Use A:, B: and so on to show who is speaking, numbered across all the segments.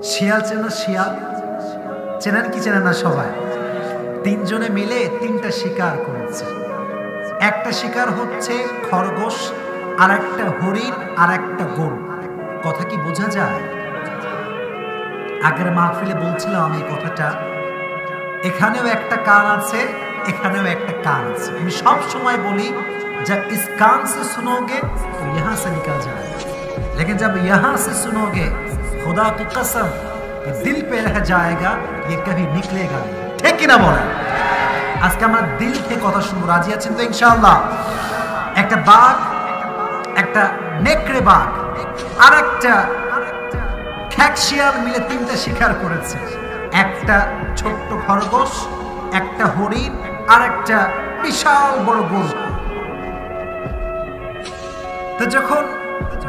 A: শিয়াল চেনা শিয়াল চেনেন কি চেনেন না সবাই? তিনজনে মিলে তিনটা শিকার করেছে। একটা শিকার হচ্ছে খরগোশ, আর একটা হরিণ, আর একটা গরু। কথা কি বোঝা যায়? আগের মাহফিলে বলছিলাম আমি এই কথাটা, এখানেও একটা কান আছে, এখানেও একটা কান আছে। আমি সব সময় বলি जब इस कान से सुनोगे तो यहाँ से निकल जाएगा, लेकिन जब यहाँ से सुनोगे खुदा की कसम ये दिल पे रह जाएगा, ये कभी निकलेगा नहीं। ठीक কি না বলেন? আজকে আমরা দিল থেকে কথা শুনবো। রাজি আছেন তো ইনশাআল্লাহ? একটা বাঘ, একটা নেকড়ে বাঘ আর একটা খ্যাকশিয়াল মিলে তিনটা শিকার করেছে। একটা ছোট্ট খরগোশ, একটা হরিণ আর একটা বিশাল বড় গরু। তো যখন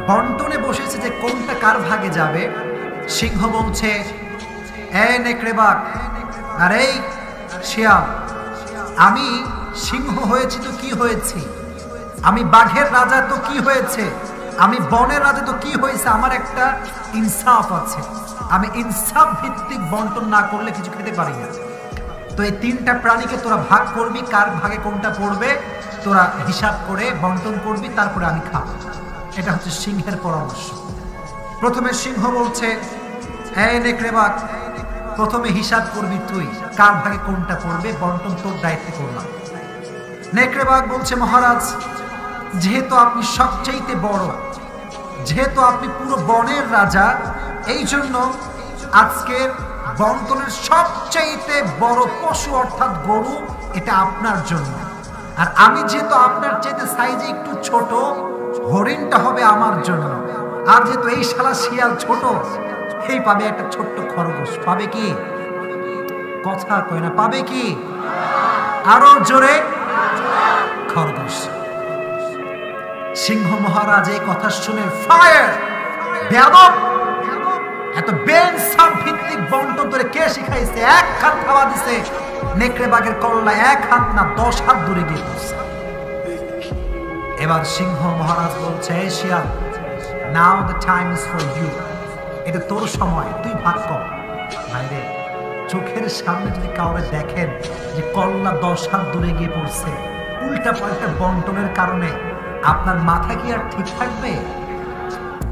A: বন্টনে বসেছে যে কোনটা কার ভাগে যাবে, সিংহ বলছে এই নেকড়ে বাঘ আর এই শিয়াল, আমি সিংহ হয়েছি তো কি হয়েছি, আমি বাঘের রাজা তো কি হয়েছে, আমি বনের রাজা তো কি হয়েছে, আমার একটা ইনসাফ আছে। আমি ইনসাফ ভিত্তিক বন্টন না করলে কিছু খেতে পারি না। তো এই তিনটা প্রাণীকে তোরা ভাগ করবি, কার ভাগে কোনটা পড়বে তোরা হিসাব করে বন্টন করবি, তারপরে আমি খাবো। এটা হচ্ছে সিংহের পরামর্শ। প্রথমে সিংহ বলছে এই নেকড়ে বাঘ, প্রথমে হিসাব করবি তুই, কার ভাগে কোনটা পড়বে, বন্টন তোর দায়িত্বে করলাম। নেকড়ে বাঘ বলছে মহারাজ, যেহেতু আপনি সবচাইতে বড়, যেহেতু আপনি পুরো বনের রাজা, এই জন্য আজকের বন্টনের সবচাইতে বড় পশু অর্থাৎ গরু এটা আপনার জন্য। আর আমি যেহেতু আপনার চাইতে সাইজে একটু ছোট, হরিণটা হবে আমার জন্য। আর যেহেতু এই শালা শিয়াল ছোট, এই পাবে একটা ছোট্ট খরগোশ। পাবে কি? কথা কয় না, পাবে কি? আরো জোরে, খরগোশ। সিংহ মহারাজ এই কথা শুনে ফায়ার, বেয়াদব, এত বেইনসাফ ভিত্তিক বন্টন তোরে কে শিখাইছে? এক হাত খাওয়া দিছে নেকড়ে বাঘের কল্লা, এক হাত না 10 হাত দূরে গিয়ে পড়ছে। এবার সিংহ মহারাজ বলছে এই শিয়াল, now the time is for you, এটা তোর সময়, তুই ভাগ কর। ভাইরে, চোখের সামনে যদি কাউরে দেখেন যে কল্লা 10 হাত দূরে গিয়ে পড়ছে উল্টা পাল্টা বন্টনের কারণে, আপনার মাথা কি আর ঠিক থাকবে?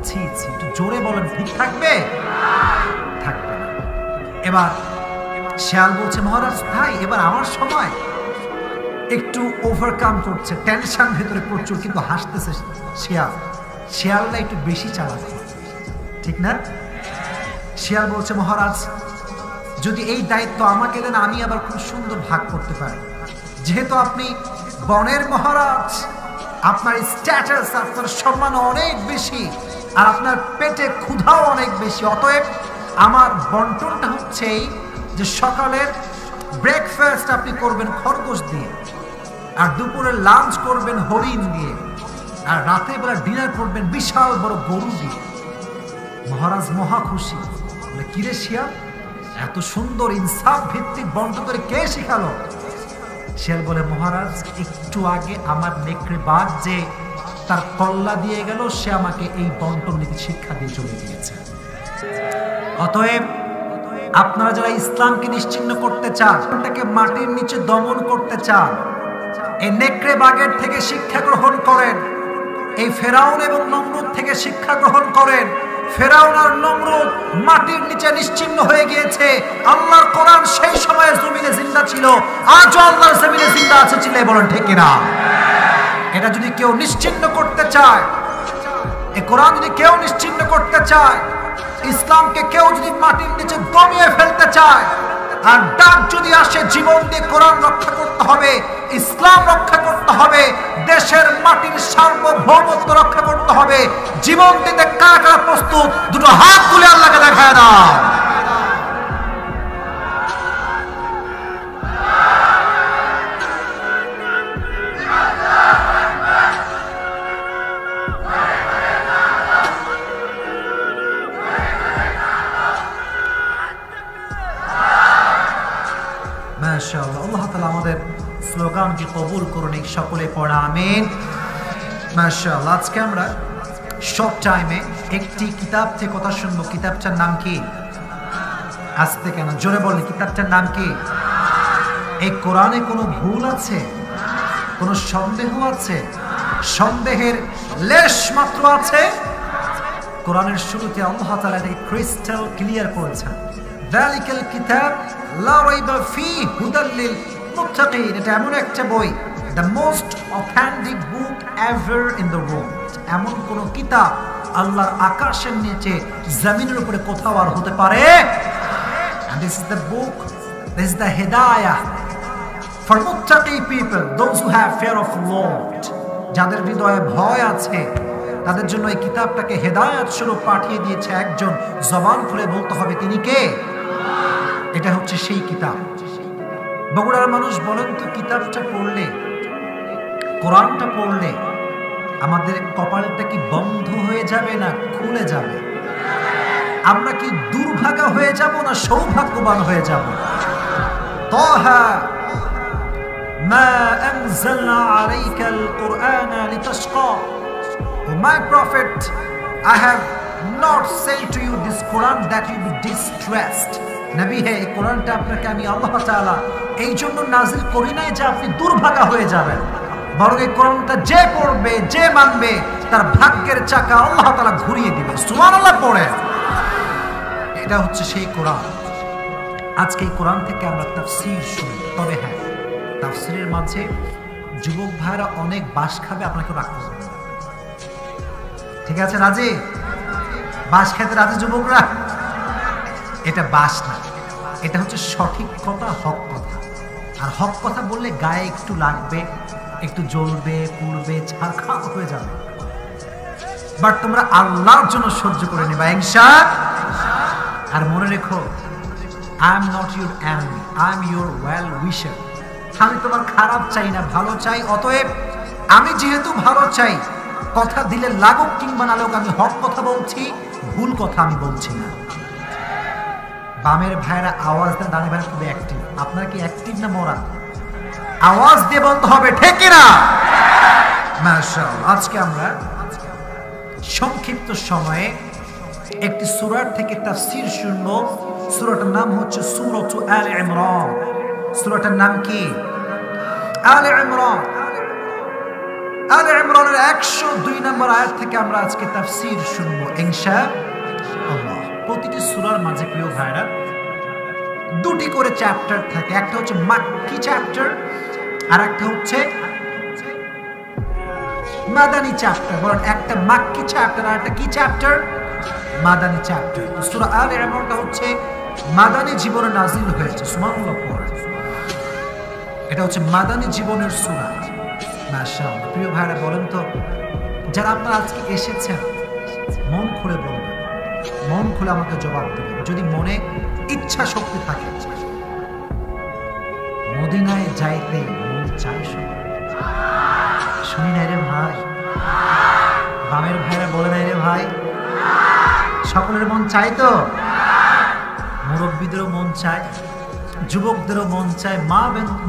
A: ছি ছি, একটু জোরে বলেন, ঠিক থাকবে? থাকবে না। এবার শিয়াল বলছে মহারাজ ভাই, এবার আমার সময়। একটু ওভারকাম করছে, টেনশন ভেতরে প্রচুর, কিন্তু হাসতেছে শিয়াল। শিয়ালটা একটু বেশি চালাক, ঠিক না? শিয়াল বলছে মহারাজ, যদি এই দায়িত্ব আমাকে দেন আমি আবার খুব সুন্দর ভাগ করতে পারি। যেহেতু আপনি বনের মহারাজ, আপনার স্ট্যাটাস, আপনার সম্মান অনেক বেশি, আর আপনার পেটে ক্ষুধাও অনেক বেশি, অতএব আমার বন্টনটা হচ্ছে এই যে সকালের ব্রেকফাস্ট আপনি করবেন খরগোশ দিয়ে, আর দুপুরে লাঞ্চ করবেন হরিণ দিয়ে, আর রাতের বেলা ডিনার করবেন বিশাল বড় গরু দিয়ে। মহারাজ মহা খুশি, বলে কিরে শিয়াল, এত সুন্দর ইনসাফ ভিত্তিক বন্টন করে কে শিখালো? শিয়াল বলে মহারাজ, একটু আগে আমার নেকড়ে বাঘ যে তার কল্লা দিয়ে গেল, সে আমাকে এই বন্টন নীতি শিক্ষা দিয়ে চলে গিয়েছে। অতএব আপনারা যারা ইসলামকে নিশ্চিহ্ন করতে চান, তাকে মাটির নিচে দমন করতে চান, এই নেকড়ে বাঘের থেকে শিক্ষা গ্রহণ করেন, এই ফেরাউন এবং নমরুদ থেকে শিক্ষা গ্রহণ করেন। ফেরাউন আর নমরুদ মাটির নিচে নিশ্চিহ্ন হয়ে গিয়েছে, আল্লাহর কোরআন সেই সময়ে জমিনে জিন্দা ছিল, আজও আল্লাহর জমিনে জিন্দা আছে। চিল্লাে বলেন ঠিক কিনা? এটা যদি কেউ নিশ্চিহ্ন করতে চায়, এই কোরআন যদি কেউ নিশ্চিহ্ন করতে চায়, ইসলামকে কেউ যদি মাটির নিচে দমিয়ে ফেলতে চায়, আর ডাক যদি আসে জীবন দিয়ে কোরআন রক্ষা করতে হবে, ইসলাম রক্ষা করতে হবে, দেশের মাটির সার্বভৌমত্ব রক্ষা করতে হবে, জীবন দিতে কারা কারা প্রস্তুত? দুটো হাত তুলে আল্লাহকে দেখায় দাও। মাশাআল্লাহ, আল্লাহ তাআলা আমাদের স্লোগানকে কবুল করুন, সকলে পড়া আমিন। মাশাআল্লাহ, আজকে আমরা শর্ট টাইমে একটি কিতাব থেকে কথা শুনবো। কিতাবটার নাম কি? আস্তে কেন, জোরে বলেন কিতাবটার নাম কি? এই কোরআনে কোনো ভুল আছে? কোনো সন্দেহ আছে? সন্দেহের লেশ মাত্র আছে? কোরআনের শুরুতে আল্লাহ তাআলা এটাকে ক্রিস্টাল ক্লিয়ার করেছেন, যালিকাল কিতাব লা রাইবা ফীহি হুদাল লিল মুত্তাকিন। এটা এমন একটা বই, the most authentic book ever in the world. এমন কোন কিতাব আল্লাহর আকাশের নিচে জমিনের উপরে কোথাও আর হতে পারে। And this is the book, this is the hidayah for muttaqi people, those who have fear of Lord. যাদের হৃদয়ে ভয় আছে তাদের জন্য এই কিতাবটাকে হেদায়েত স্বরূপ পাঠিয়ে দিয়েছে একজন। জবান খুলে বলতে হবে তিনি কে? এটা হচ্ছে সেই কিতাব। বগুড়ার মানুষ বলেন তো, কিতাবটা পড়লে, কোরআনটা পড়লে আমাদের কপালটা কি বন্ধ হয়ে যাবে না খুলে যাবে? আমরা কি দুর্ভাগা হয়ে যাব না সৌভাগ্যবান হয়ে যাব? তাহা মা আনজালনা আলাইকাল কুরআনা লিতাশকা। My prophet, I have not sent to you this Quran that you be distressed. নবী হে, এই কোরআনটা আপনাকে আমি আল্লাহ তাআলা এই জন্য নাজিল করি নাই যে আপনি দুর্ভাগা হয়ে যাবেন, বরং এই কোরআনটা যে পড়বে, যে মানবে, তার ভাগ্যের চাকা আল্লাহ তাআলা ঘুরিয়ে দিবে। সুবহানাল্লাহ পড়ে। এটা হচ্ছে সেই কোরআন। আজকে এই কোরআন থেকে আমরা তাফসীর শুনি। তবে হ্যাঁ, তাফসীরের মাঝে যুবক ভাইরা অনেক বাস খাবে, আপনাকে রাখতে হবে। ঠিক আছে, রাজি? বাস খেতে রাজি যুবকরা? এটা বাস না, এটা হচ্ছে সঠিক কথা, হক কথা। আর হক কথা বললে গায়ে একটু লাগবে, একটু জ্বলবে, পুড়বে, ছারখার হয়ে যাবে, বাট তোমরা আল্লাহর জন্য সহ্য করে নেবা ইনশাআল্লাহ। আর মনে রেখো, I am not your enemy, I am your well wisher. আমি তোমার খারাপ চাই না, ভালো চাই। অতএব আমি যেহেতু ভালো চাই, কথা দিলে লাগুক কিংবা না লাগুক, আমি হক কথা বলছি, ভুল কথা আমি বলছি না। বামের ভাইরা আওয়াজ দেন, ডানের ভাইরা খুব অ্যাক্টিভ। আপনারা কি অ্যাক্টিভ না মরা? আওয়াজ দিয়ে বলতে হবে, ঠিক না? মাশাআল্লাহ। আজকে আমরা সংক্ষিপ্ত সময়ে একটি সূরার থেকে তাফসীর শুনবো। সূরাটার নাম হচ্ছে সূরাতু আলে ইমরান। সূরাটার নাম কি? আলে ইমরান। আলে ইমরানের 102 নম্বর আয়াত থেকে আমরা আজকে তাফসীর শুনবো ইনশাআল্লাহ। প্রতিটি সূরার মাঝে প্রিয় ভাইরা দুটি করে চ্যাপ্টার থাকে। একটা হচ্ছে মাক্কি চ্যাপ্টার, আর একটা হচ্ছে মাদানী চ্যাপ্টার। বলেন, একটা মাক্কি চ্যাপ্টার আর একটা কি চ্যাপ্টার? মাদানী চ্যাপ্টার। সূরা আলে ইমরানটা হচ্ছে মাদানী জীবনে নাজিল হয়েছে। সুবহানাল্লাহ পড়ে। এটা হচ্ছে মাদানী জীবনের সূরা। মাশাআল্লাহ। প্রিয় ভাইরা বলেন তো, যারা আপনারা আজকে এসেছেন, মন খুলে বলবেন, মন খুলে আমাকে জবাব দেবেন। যদি মনে ইচ্ছা শক্তি থাকে, মদিনায় যাইতে মন চাই। শুনি নাই রে ভাই? বামের ভাইরা বলে নাই রে ভাই? সকলের মন চাই তো? মুরব্বীদেরও মন চায়, যুবকদেরও মন চায়,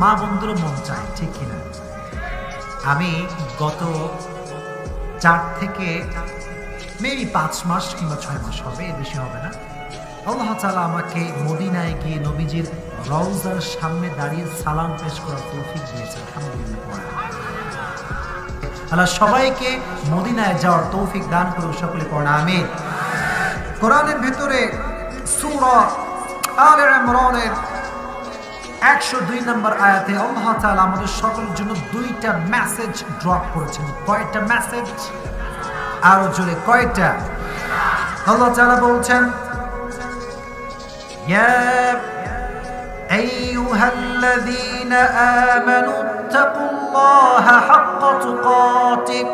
A: মা বন্ধুরও মন চায়, ঠিক কিনা? আমি গত 4 থেকে মেবি 5 মাস কিংবা 6 মাস হবে, এর বেশি হবে না, আল্লাহ তাআলা আমাকে মদিনায় গিয়ে নবীজির রওজার সামনে দাঁড়িয়ে সালাম পেশ করার তৌফিক দিয়েছে। আলহামদুলিল্লাহ। আল্লাহ সবাইকে মদিনায় যাওয়ার তৌফিক দান করুন। সকলে পড়া আমিন। কোরআনের ভিতরে সূরা আলে ইমরানের 102 নম্বর আয়াতে আল্লাহ তাআলা আমাদের সকলের জন্য 2টা মেসেজ ড্রপ করেছেন। কয়টা মেসেজ? আরো জোরে কয়টা? আল্লাহ তাআলা বলছেন, ইয়া আইয়ুহাল্লাযীনা আমানু তাকুল্লাহা হাক্কা তুকাতিহ।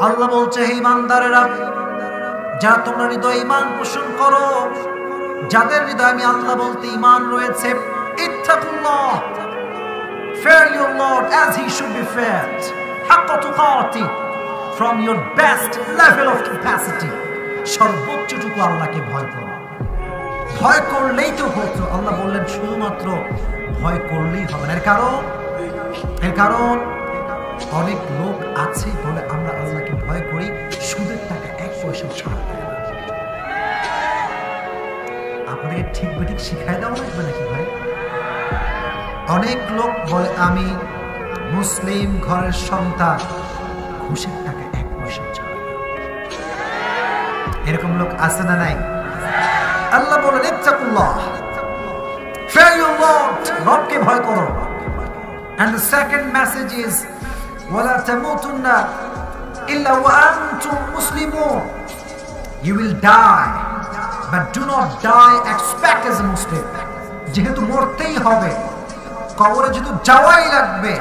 A: আল্লাহ বলছে, হে ঈমানদারেরা, যারা তোমরা হৃদয়ে ঈমান পোষণ করো, যাদের হৃদয়ে আমি আল্লাহ বলতে ঈমান রয়েছে, ইত্তাকুল্লাহ, fear your Lord as he should be feared, hakka তুকাতিহ, from your best level of capacity, সর্বোচ্চটুকু আল্লাহকে ভয় করো। ভয় করলেই তো হতো। আল্লাহ বললেন শুধুমাত্র ভয় করলেই হবে না। এর কারণ অনেক লোক আছে বলে আমরা আল্লাহকে ভয় করি, সুদের টাকা 1 পয়সা ছাড় দেয় না। ওদেরকে ঠিক বেঠিক শিখাই দেওয়া লাগবে নাকি ভাই? অনেক লোক বলে আমি মুসলিম ঘরের সন্তান, ঘুষের টাকা 1 পয়সা চায় না। এরকম লোক আছে না নাই? আল্লাহ বলেন ইত্তাকুল্লাহ, fear your Lord, রবকে ভয় করো। And the second message is ওয়ালা তামুতুন্না ইল্লা ওয়া আনতুম মুসলিমুন। You will die, but do not die expect as a Muslim. যেহেতু মরতেই হবে, কবরে যেহেতু যাওয়াই লাগবে,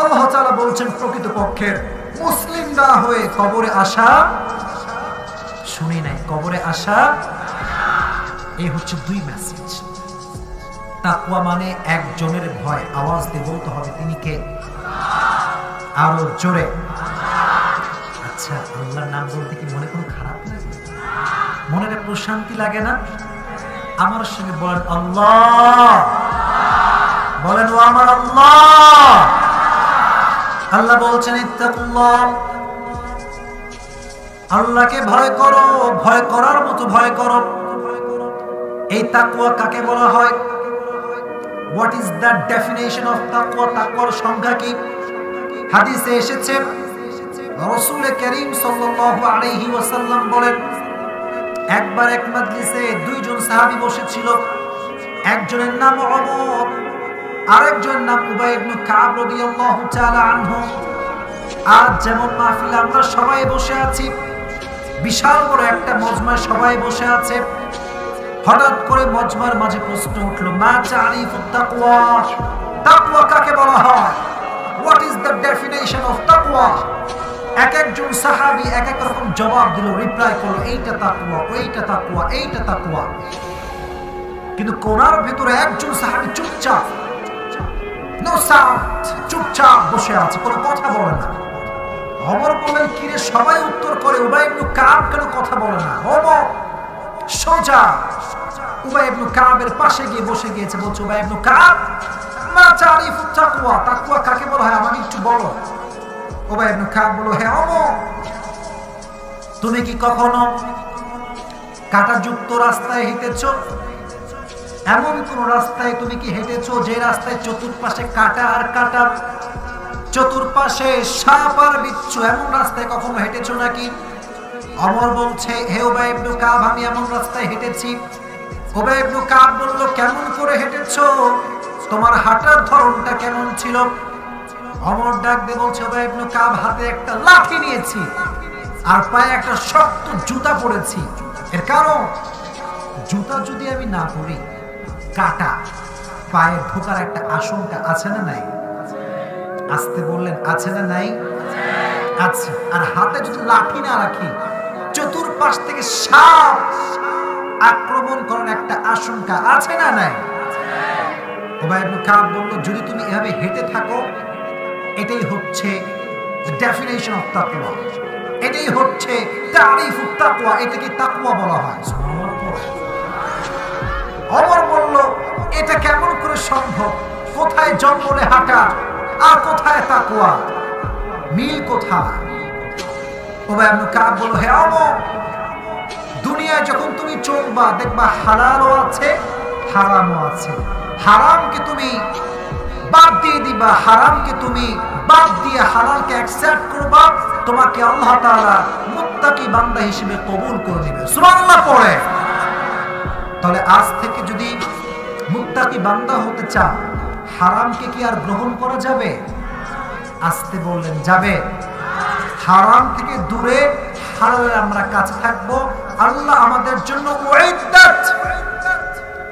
A: আল্লাহ তাআলা বলছেন প্রকৃতপক্ষে মুসলিম না হয়ে কবরে আসা, শুনি নাই, কবরে আসা। এই হচ্ছে 2 মেসেজ। তাকওয়া মানে একজনের ভয়, আওয়াজ দিয়ে বলতে হবে তিনি কে? আরো জোরে। আচ্ছা, আল্লাহর নাম বলতে কি মনে কোনো খারাপ লাগে? মনে প্রশান্তি লাগে না? আমার সঙ্গে বলেন আল্লাহ, বলেন ও আমার আল্লাহ। আল্লাহ বলছেন ইত্তাকুল্লাহ, আল্লাহকে ভয় করো, ভয় করার মতো ভয় করো। এই তাকওয়া কাকে বলা হয়? What is the definition of taqwa? তাকওয়ার সংজ্ঞা কি? হাদিসে এসেছে রাসূল করিম সাল্লাল্লাহু আলাইহি ওয়াসাল্লাম বলেন, একবার এক মজলিসে 2 জন সাহাবী বসেছিল। একজনের নাম ওমর, আরেকজনের নাম উবাই ইবনে কাব রাদিয়াল্লাহু তাআলা আনহু। আজ যেমন মাহফিলে আমরা সবাই বসে আছি, বিশাল বড় একটা মজমায় সবাই বসে আছে, হঠাৎ করে মজমার মাঝে প্রশ্ন উঠলো, মা তারিফুত তাকওয়া? তাকওয়া কাকে বলা হয়? What is the definition of তাকওয়া? এক একজন সাহাবী এক এক রকম জবাব দিল, রিপ্লাই করলো, এইটা তাকওয়া, ওইটা তাকওয়া, এইটা তাকওয়া। কিন্তু কোনার ভিতরে একজন সাহাবী চুপচাপ, নো সাউন্ড, চুপচাপ বসে আছে, কোনো কথা বলে না। ওমর বললেন, কিরে সবাই উত্তর করে, উবাই ইবনে কাব কেন কথা বলে না? ওমর সোজা উবাই ইবনে কাবের পাশে গিয়ে বসে গিয়েছে, বলছে, উবাই ইবনে কাব, মা তারিফুত তাকওয়া? তাকওয়া কাকে বলা হয় আমাকে একটু বলো। উবাই ইবনে কাব বলল, হে ওমর, তুমি কি কখনো কাঁটাযুক্ত রাস্তায় হেঁটেছো? এমন কোন রাস্তায় তুমি কি হেঁটেছো যে রাস্তায় চতুর্পাশে কাঁটা আর কাঁটা, চতুর্পাশে সাপ আর বিচ্ছু, এমন রাস্তায় কখনো হেঁটেছো নাকি? ওমর বলছে, হে উবাই ইবনে কাব, আমি এমন রাস্তায় হেঁটেছি। উবাই ইবনে কাব বলল, কেমন করে হেঁটেছো? তোমার হাঁটার ধরনটা কেমন ছিল? ওমর ডাক দিয়ে বলছে, উবাই ইবনে কাব, হাতে একটা লাঠি নিয়েছি আর পায়ে একটা শক্ত জুতা পরেছি। এর কারণ, জুতা যদি আমি না পরি, কাঁটা পায়ে ঢোকার একটা আশঙ্কা আছে না নাই? আসতে বললেন, আছে না নাই? আছে। আর হাতে যদি লাঠি না রাখি, চতুর্পাশ থেকে সাপ আক্রমণ করার একটা আশঙ্কা আছে না নাই? উবাই ইবনে কাব বলল, যদি তুমি এভাবে হেঁটে থাকো, এটাই হচ্ছে ডেফিনেশন অফ তাকওয়া, এটাই হচ্ছে তারিফুত তাকওয়া, এটাকে তাকওয়া বলা হয়। ওমর বলল, এটা কেমন করে সম্ভব? কোথায় জঙ্গলে হাঁটা আর কোথায় তাকওয়া? মিল কোথায়? উবাই ইবনে কাব বলল, হে ওমর, দুনিয়ায় যখন তুমি চলবা দেখবা হালালও আছে, হারামও আছে। হারামকে তুমি বাদ দিয়ে দিবা, হারামকে তুমি বাদ দিয়ে হালালকে অ্যাকসেপ্ট করবা, তোমাকে আল্লাহ তাআলা মুত্তাকি বান্দা হিসেবে কবুল করে নেবে। সুবহানাল্লাহ পড়ে। তাহলে আজ থেকে যদি মুত্তাকি বান্দা হতে চাও, হারামকে কি আর গ্রহণ করা যাবে? আসতে বললেন, যাবে। হারাম থেকে দূরে, হালালের আমরা কাছে থাকবো। আল্লাহ আমাদের জন্য উইদ্দাত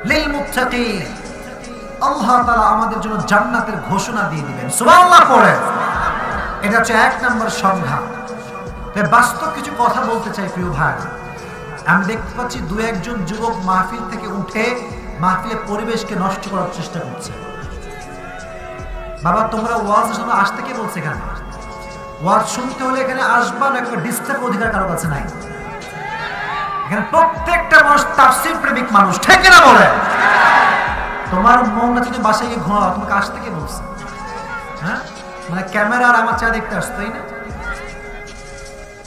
A: লিল মুত্তাকিন, আল্লাহ তাআলা আমাদের জন্য জান্নাতের ঘোষণা দিয়ে দিবেন। সুবহানাল্লাহ পড়ে। এটা হচ্ছে 1 নম্বর সংজ্ঞা। বাস্তব কিছু কথা বলতে চাই প্রিয় ভাই। আমি দেখতে পাচ্ছি 2-1 জন যুবক মাহফিল থেকে উঠে মাহফিলের পরিবেশকে নষ্ট করার চেষ্টা করছে। বাবা, তোমরা ওয়াজের জন্য আসতে কে বলছে? এখানে ওয়াজ শুনতে হলে এখানে আসবা না? একটা ডিস্টার্ব অধিকার কারো কাছে নাই। এখানে প্রত্যেকটা মানুষ তাফসীর প্রেমিক মানুষ, ঠিক না বলে? তোমার মন না, তুমি বাসায় গিয়ে ঘুমাও, তোমাকে আসতে কে বলছে? হ্যাঁ, মানে ক্যামেরা আর আমার চা দেখতে আসতো, তাই না?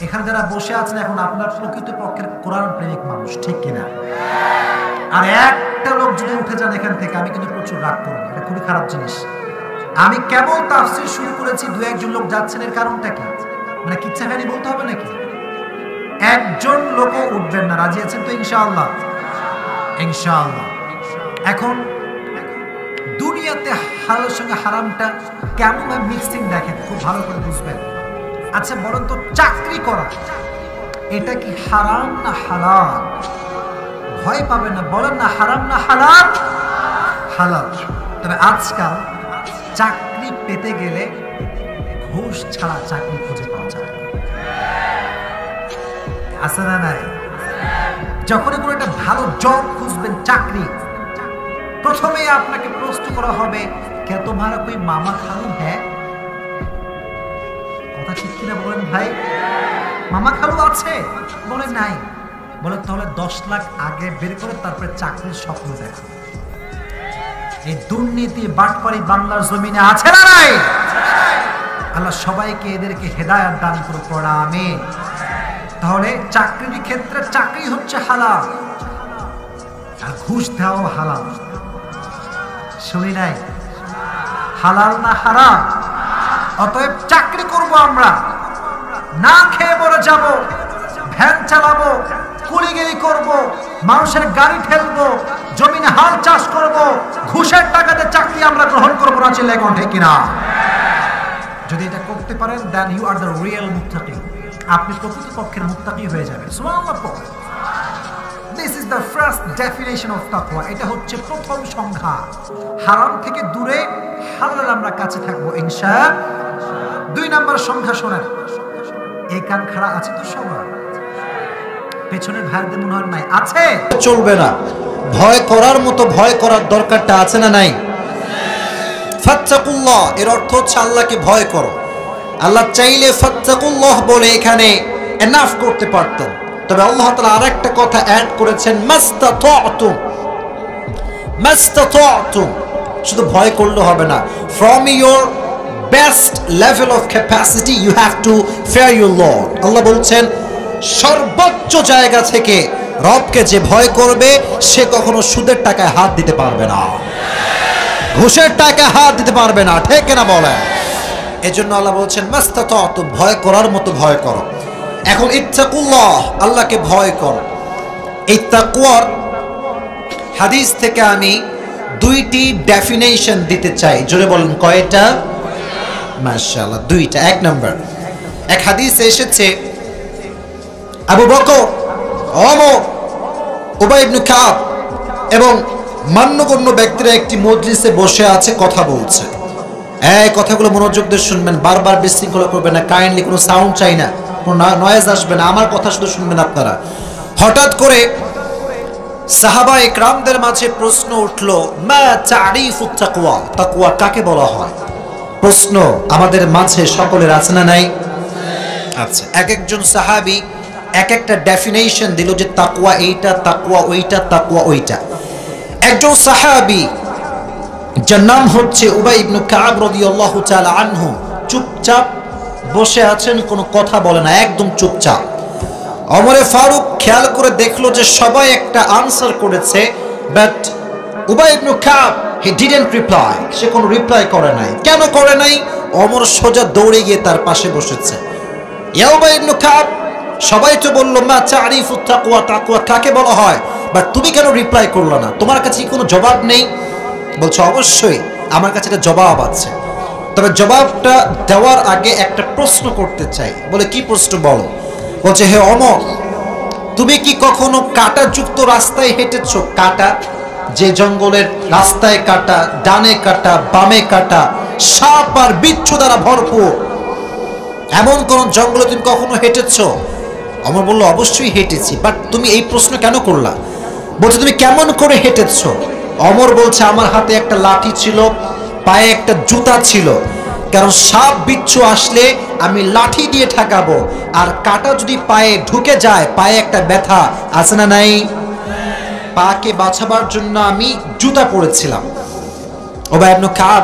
A: এখানে যারা বসে আছেন এখন, আপনার প্রকৃত পক্ষের কোরআন প্রেমিক মানুষ, ঠিক কিনা? আর একটা লোক যদি উঠে যান এখান থেকে, আমি কিন্তু প্রচুর রাগ করবো। এটা খুবই খারাপ জিনিস। আমি কেবল তাফসীর শুরু করেছি, দু একজন লোক যাচ্ছেন, এর কারণটা কি? মানে কিচ্ছা কাহিনী বলতে হবে নাকি? একজন লোকও উঠবেন না, রাজি আছেন তো? ইনশাআল্লাহ, ইনশাআল্লাহ। এখন দুনিয়াতে হালালের সঙ্গে হারামটা কেমন মিক্সিং দেখেন, খুব ভালো করে বুঝবেন। আচ্ছা বলেন তো, চাকরি করা এটা কি হারাম না হালাল? ভয় পাবেন না, বলেন না হারাম না হালাল? হালাল। তবে আজকাল চাকরি পেতে গেলে ঘুষ ছাড়া চাকরি খুঁজে পাওয়া যায় না, আছে না নাই? যখনই কোনো একটা ভালো জব খুঁজবেন, চাকরি, প্রথমে আপনাকে প্রশ্ন করা হবে, কে তোমারা কোই মামা খালু হ্যাঁ? কথা ঠিক কিনা বলেন ভাই? মামা খালু আছে? বলে নাই। বলে তাহলে 10 লাখ আগে বের করে তারপরে চাকরির স্বপ্ন দেখো। এই দুর্নীতি বাটপারি বাংলার জমিনে আছে না নাই? আল্লাহ সবাইকে এদেরকে হেদায়েত দান করে পড়া, আমিন। তাহলে চাকরির ক্ষেত্রে চাকরি হচ্ছে হালাল, আর ঘুষ দেওয়াও হালাল। শুনি নাই? হালাল না হারাম? অতএব চাকরি করব আমরা, না খেয়ে মরে যাব, ভ্যান চালাবো, কুলিগিরি করব, মানুষের গাড়ি ঠেলবো, জমিনে হাল চাষ করব, ঘুষের টাকাতে চাকরি আমরা গ্রহণ করবো না। চিল্লায় কোন ঠিক কিনা? যদি এটা করতে পারেন, then you are the real মুত্তাকি। আপনি প্রকৃতপক্ষের মুত্তাকি হয়ে যাবেন। সুবহানাল্লাহ। This is the first definition of তাকওয়া। এটা হচ্ছে প্রথম সংজ্ঞা। হারাম থেকে দূরে, হালাল আমরা কাছে থাকবো ইনশাআল্লাহ। 2 নম্বর সংজ্ঞা শোনেন। এই কান খাড়া আছে তো সবার? পেছনের ভাইদের মনে হয় নাই? আছে?
B: চলবে না। ভয় করার মতো ভয় করার দরকারটা আছে না নাই? ফাত্তাকুল্লাহ এর অর্থ হচ্ছে আল্লাহকে ভয় করো। আল্লাহ চাইলে ফাত্তাকুল্লাহ বলে এখানে এনাফ করতে পারতেন, তবে আল্লাহ তাআলা আরেকটা কথা অ্যাড করেছেন, মাস্তাতাতুম। মাস্তাতাতুম শুধু ভয় করলে হবে না, from your best level of capacity you have to fear your lord. আল্লাহ বলছেন সর্বোচ্চ জায়গা থেকে রবকে যে ভয় করবে সে কখনো সুদের টাকায় হাত দিতে পারবে না, ঘুষের টাকায় হাত দিতে পারবে না। ঠিক না বলেন? এজন্য আল্লাহ বলছেন মাস্তাতাতুম, ভয় করার মতো ভয় করো। এখন ইত্তাকুল্লাহ, আল্লাহকে ভয় করো। এই তাকওয়ার হাদিস থেকে আমি 2টি ডেফিনেশন দিতে চাই। জোরে বলেন কয়টা? মাশাআল্লাহ, 2টা। 1 নাম্বার, এক হাদিসে এসেছে আবু বকর, ওমর, উবাই ইবনে কাব এবং মান্যগণ্য ব্যক্তিরা একটি মজলিসে বসে আছে, কথা বলছে। এই কথাগুলো মনোযোগ দিয়ে শুনবেন, বারবার বিশৃঙ্খলা করবেন না, কাইন্ডলি কোনো সাউন্ড চাই না, কোনো নয়েজ আসবে না, আমার কথা শুধু শুনবেন আপনারা। হঠাৎ করে সাহাবা ইকরামদের মাঝে প্রশ্ন উঠলো, মা তারিফুত তাকওয়া, তাকওয়া কাকে বলা হয়? প্রশ্ন আমাদের মাঝে সকলের আছে না নাই? আচ্ছা, এক একজন সাহাবী এক একটা ডেফিনেশন দিল যে তাকওয়া এইটা, তাকওয়া ওইটা, তাকওয়া ওইটা। একজন সাহাবী যার নাম হচ্ছে উবাই ইবনে কাব রাদিয়াল্লাহু তাআলা আনহু, চুপচাপ বসে আছেন, কোনো কথা বলে না, একদম চুপচাপ। ওমরে ফারুক খেয়াল করে দেখলো যে সবাই একটা আনসার করেছে, but Ubayy ibn Ka'b he didn't reply, সে কোনো রিপ্লাই করে নাই। কেন করে নাই? ওমর সোজা দৌড়ে গিয়ে তার পাশে বসেছে। ইয়া উবাই ইবনে কাব, সবাই তো বলল মা তারিফুত তাকওয়া, তাকওয়া কাকে বলা হয়, বাট তুমি কেন রিপ্লাই করলো না? তোমার কাছে কি কোনো জবাব নেই? বলছে অবশ্যই আমার কাছে একটা জবাব আছে, তবে জবাবটা দেওয়ার আগে একটা প্রশ্ন করতে চাই। বলে কি প্রশ্ন বলো? বলছে হে ওমর, তুমি কি কখনো কাঁটাযুক্ত রাস্তায় হেঁটেছো? কাঁটা, যে জঙ্গলের রাস্তায় কাঁটা, ডানে কাঁটা, বামে কাঁটা, সাপ আর বিচ্ছু দ্বারা ভরপুর, এমন কোন জঙ্গলে তুমি কখনো হেঁটেছো? ওমর বলল অবশ্যই হেঁটেছি, বাট তুমি এই প্রশ্ন কেন করলা? বলছে তুমি কেমন করে হেঁটেছো? ওমর বলছে আমার হাতে একটা লাঠি ছিল, পায়ে একটা জুতা ছিল, কারণ সাপ বিচ্ছু আসলে আমি লাঠি দিয়ে ঠেকাবো, আর কাঁটা যদি পায়ে ঢুকে যায় পায়ে একটা ব্যথা আছে না নাই? পাকে বাঁচাবার জন্য আমি জুতা পরেছিলাম। উবাই ইবনে কাব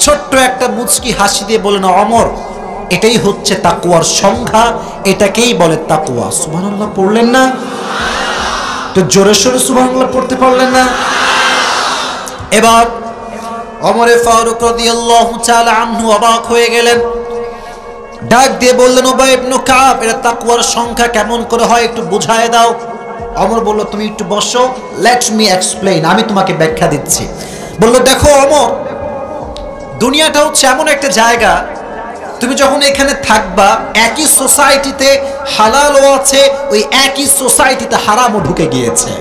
B: ছোট্ট একটা মুচকি হাসি দিয়ে বললেন, ওমর এটাই হচ্ছে তাকওয়ার সংজ্ঞা, এটাকেই বলে তাকওয়া। সুবহানাল্লাহ পড়লেন না? তো জোরে সোরে সুবহানাল্লাহ পড়তে পারলেন না? এবার ওমরে ফারুক রাদিয়াল্লাহু তাআলা আনহু অবাক হয়ে গেলেন, ডাক দিয়ে বললেন, উবাই ইবনে কাব, এর তাকওয়ার সংখ্যা কেমন করে হয় একটু বুঝায় দাও। ওমর বলল, তুমি একটু বসো, লেট মি এক্সপ্লেইন, আমি তোমাকে ব্যাখ্যা দিচ্ছি। বলল, দেখো ওমর, দুনিয়াটা হচ্ছে এমন একটা জায়গা, তুমি যখন এখানে থাকবা একই সোসাইটিতে হালালও আছে, ওই একই সোসাইটিতে হারামও ঢুকে গিয়েছে।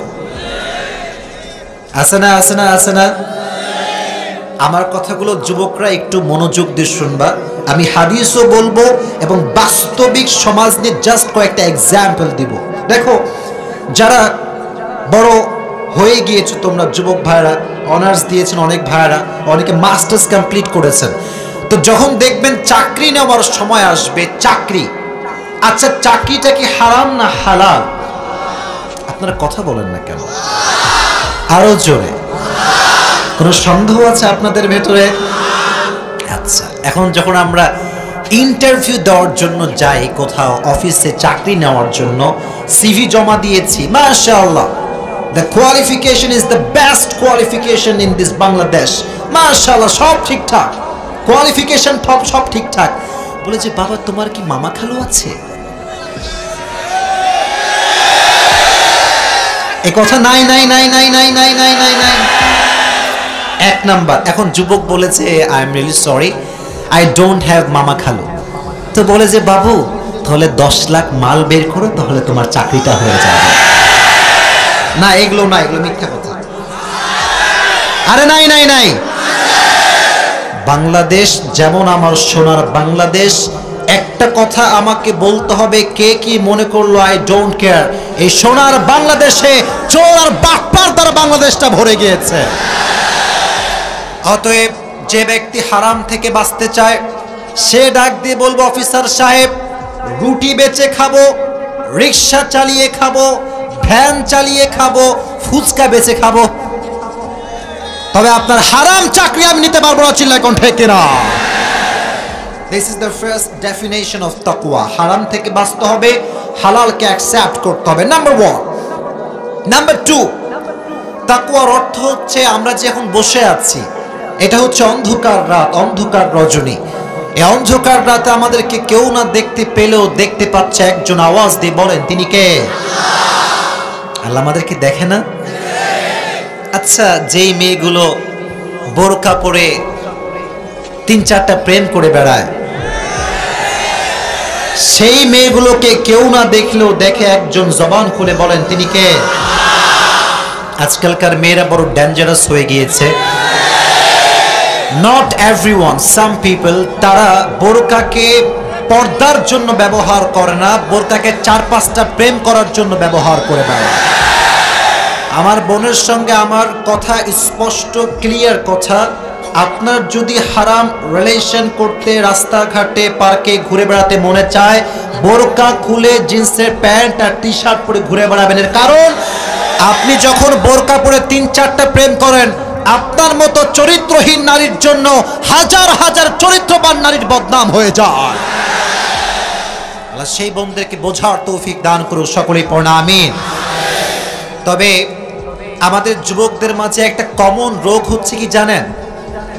B: আছে না, আছে না, আছে না? আমার কথাগুলো যুবকরা একটু মনোযোগ দিয়ে শুনবা। আমি হাদিসও বলবো এবং বাস্তবিক সমাজ নিয়ে জাস্ট কয়েকটা এক্সাম্পল দিব। দেখো, যারা বড় হয়ে গিয়েছো তোমরা যুবক ভাইরা, অনার্স দিয়েছেন অনেক ভাইরা, অনেকে মাস্টার্স কমপ্লিট করেছেন, তো যখন দেখবেন চাকরি নেওয়ার সময় আসবে, চাকরি, আচ্ছা চাকরিটা কি হারাম না হালাল? আপনারা কথা বলেন না কেন? আরো জোরে। কোনো সন্দেহ আছে আপনাদের ভেতরে? আচ্ছা, এখন যখন আমরা ইন্টারভিউ দেওয়ার জন্য যাই কোথাও, অফিসে চাকরি নেওয়ার জন্য সিভি জমা দিয়েছি, মাশাআল্লাহ, the qualification is the best qualification in this Bangladesh, মাশাআল্লাহ, সব ঠিকঠাক, কোয়ালিফিকেশন সব ঠিকঠাক। বলে যে, বাবা তোমার কি মামা খালু আছে? এই কথা নাই নাই নাই নাই নাই নাই নাই নাই নাই। এক নাম্বার। এখন যুবক বলেছে, I am really sorry, I don't have মামা খালু। তো বলে যে, বাবু তাহলে 10 লাখ মাল বের করো, তাহলে তোমার চাকরিটা হয়ে যাবে। না, এগুলো না, এগুলো মিথ্যা কথা। আরে নাই নাই নাই। বাংলাদেশ যেমন আমার সোনার বাংলাদেশ, একটা কথা আমাকে বলতে হবে, কে কি মনে করলো আই ডোন্ট কেয়ার, এই সোনার বাংলাদেশে চোর আর বাটপার দ্বারা বাংলাদেশটা ভরে গিয়েছে। অতএব যে ব্যক্তি হারাম থেকে বাঁচতে চায়, সে ডাক দিয়ে বলবো, অফিসার সাহেব, রুটি বেচে খাবো, রিক্সা চালিয়ে খাবো, ভ্যান চালিয়ে খাবো, ফুচকা বেচে খাবো, তবে আপনার হারাম চাকরি আমি নিতে পারবো না। চিল্লায় কোন ঠিক কিনা? This is the first definition of taqwa. হারাম থেকে বাঁচতে হবে, হালালকে অ্যাকসেপ্ট করতে হবে, নাম্বার 1। নাম্বার 2, তাকওয়ার অর্থ হচ্ছে আমরা যে এখন বসে আছি, এটা হচ্ছে অন্ধকার রাত, অন্ধকার রজনী। এই অন্ধকার রাতে আমাদেরকে কেউ না দেখতে পেলেও দেখতে পাচ্ছে একজন, আওয়াজ দিয়ে বলেন তিনি কে? আল্লাহ আমাদেরকে দেখে না? আচ্ছা, যেই মেয়েগুলো বোরকা পরে 3-4টা প্রেম করে বেড়ায়, সেই মেয়েগুলোকে কেউ না দেখলেও দেখে একজন, জবান খুলে বলেন তিনি কে? আজকালকার মেয়েরা বড় ডেঞ্জারাস হয়ে গিয়েছে। নট এভরিওয়ান, সাম পিপল, তারা বোরকাকে পর্দার জন্য ব্যবহার করে না, বোরকাকে 4-5টা প্রেম করার জন্য ব্যবহার করে বেড়ায়। আমার বোনের সঙ্গে আমার কথা স্পষ্ট, ক্লিয়ার কথা, আপনার যদি হারাম রিলেশন করতে রাস্তাঘাটে পার্কে ঘুরে বেড়াতে মনে চায়, বোরকা খুলে জিন্সের প্যান্ট আর টি শার্ট পরে ঘুরে বেড়াবেন। এর কারণ, আপনি যখন বোরকা পরে 3-4টা প্রেম করেন, আপনার মতো চরিত্রহীন নারীর জন্য হাজার হাজার চরিত্রবান নারীর বদনাম হয়ে যায়। আল্লাহ সেই বোনদেরকে বোঝার তৌফিক দান করুন, সকলেই পড়না আমিন। তবে আমাদের যুবকদের মাঝে একটা কমন রোগ হচ্ছে কি জানেন?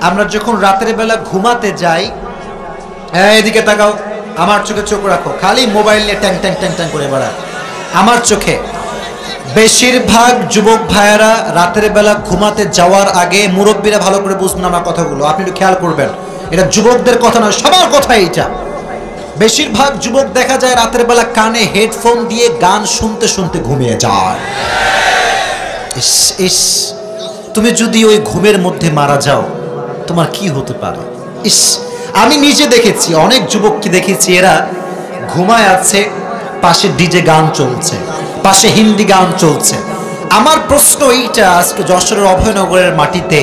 B: আমরা যখন রাতের বেলা ঘুমাতে যাই, এদিকে তাকাও, আমার চোখে চোখ রাখো, খালি মোবাইল নিয়ে ট্যাং ট্যাং ট্যাং ট্যাং করে বেড়ায় আমার চোখে। বেশিরভাগ যুবক ভাইয়েরা রাতের বেলা ঘুমাতে যাওয়ার আগে, মুরব্বীরা ভালো করে বুঝবেন আমার কথাগুলো, আপনি একটু খেয়াল করবেন, এটা যুবকদের কথা নয়, সবার কথা এইটা। বেশিরভাগ যুবক দেখা যায় রাতের বেলা কানে হেডফোন দিয়ে গান শুনতে শুনতে ঘুমিয়ে যায়। ইস ইস, তুমি যদি ওই ঘুমের মধ্যে মারা যাও, তোমার কি হতে পারে? ইস, আমি নিজে দেখেছি, অনেক যুবককে দেখেছি, এরা ঘুমায় আছে, পাশে ডিজে গান চলছে, পাশে হিন্দি গান চলছে। আমার প্রশ্ন এইটা, আজকে যশোরের অভয়নগরের মাটিতে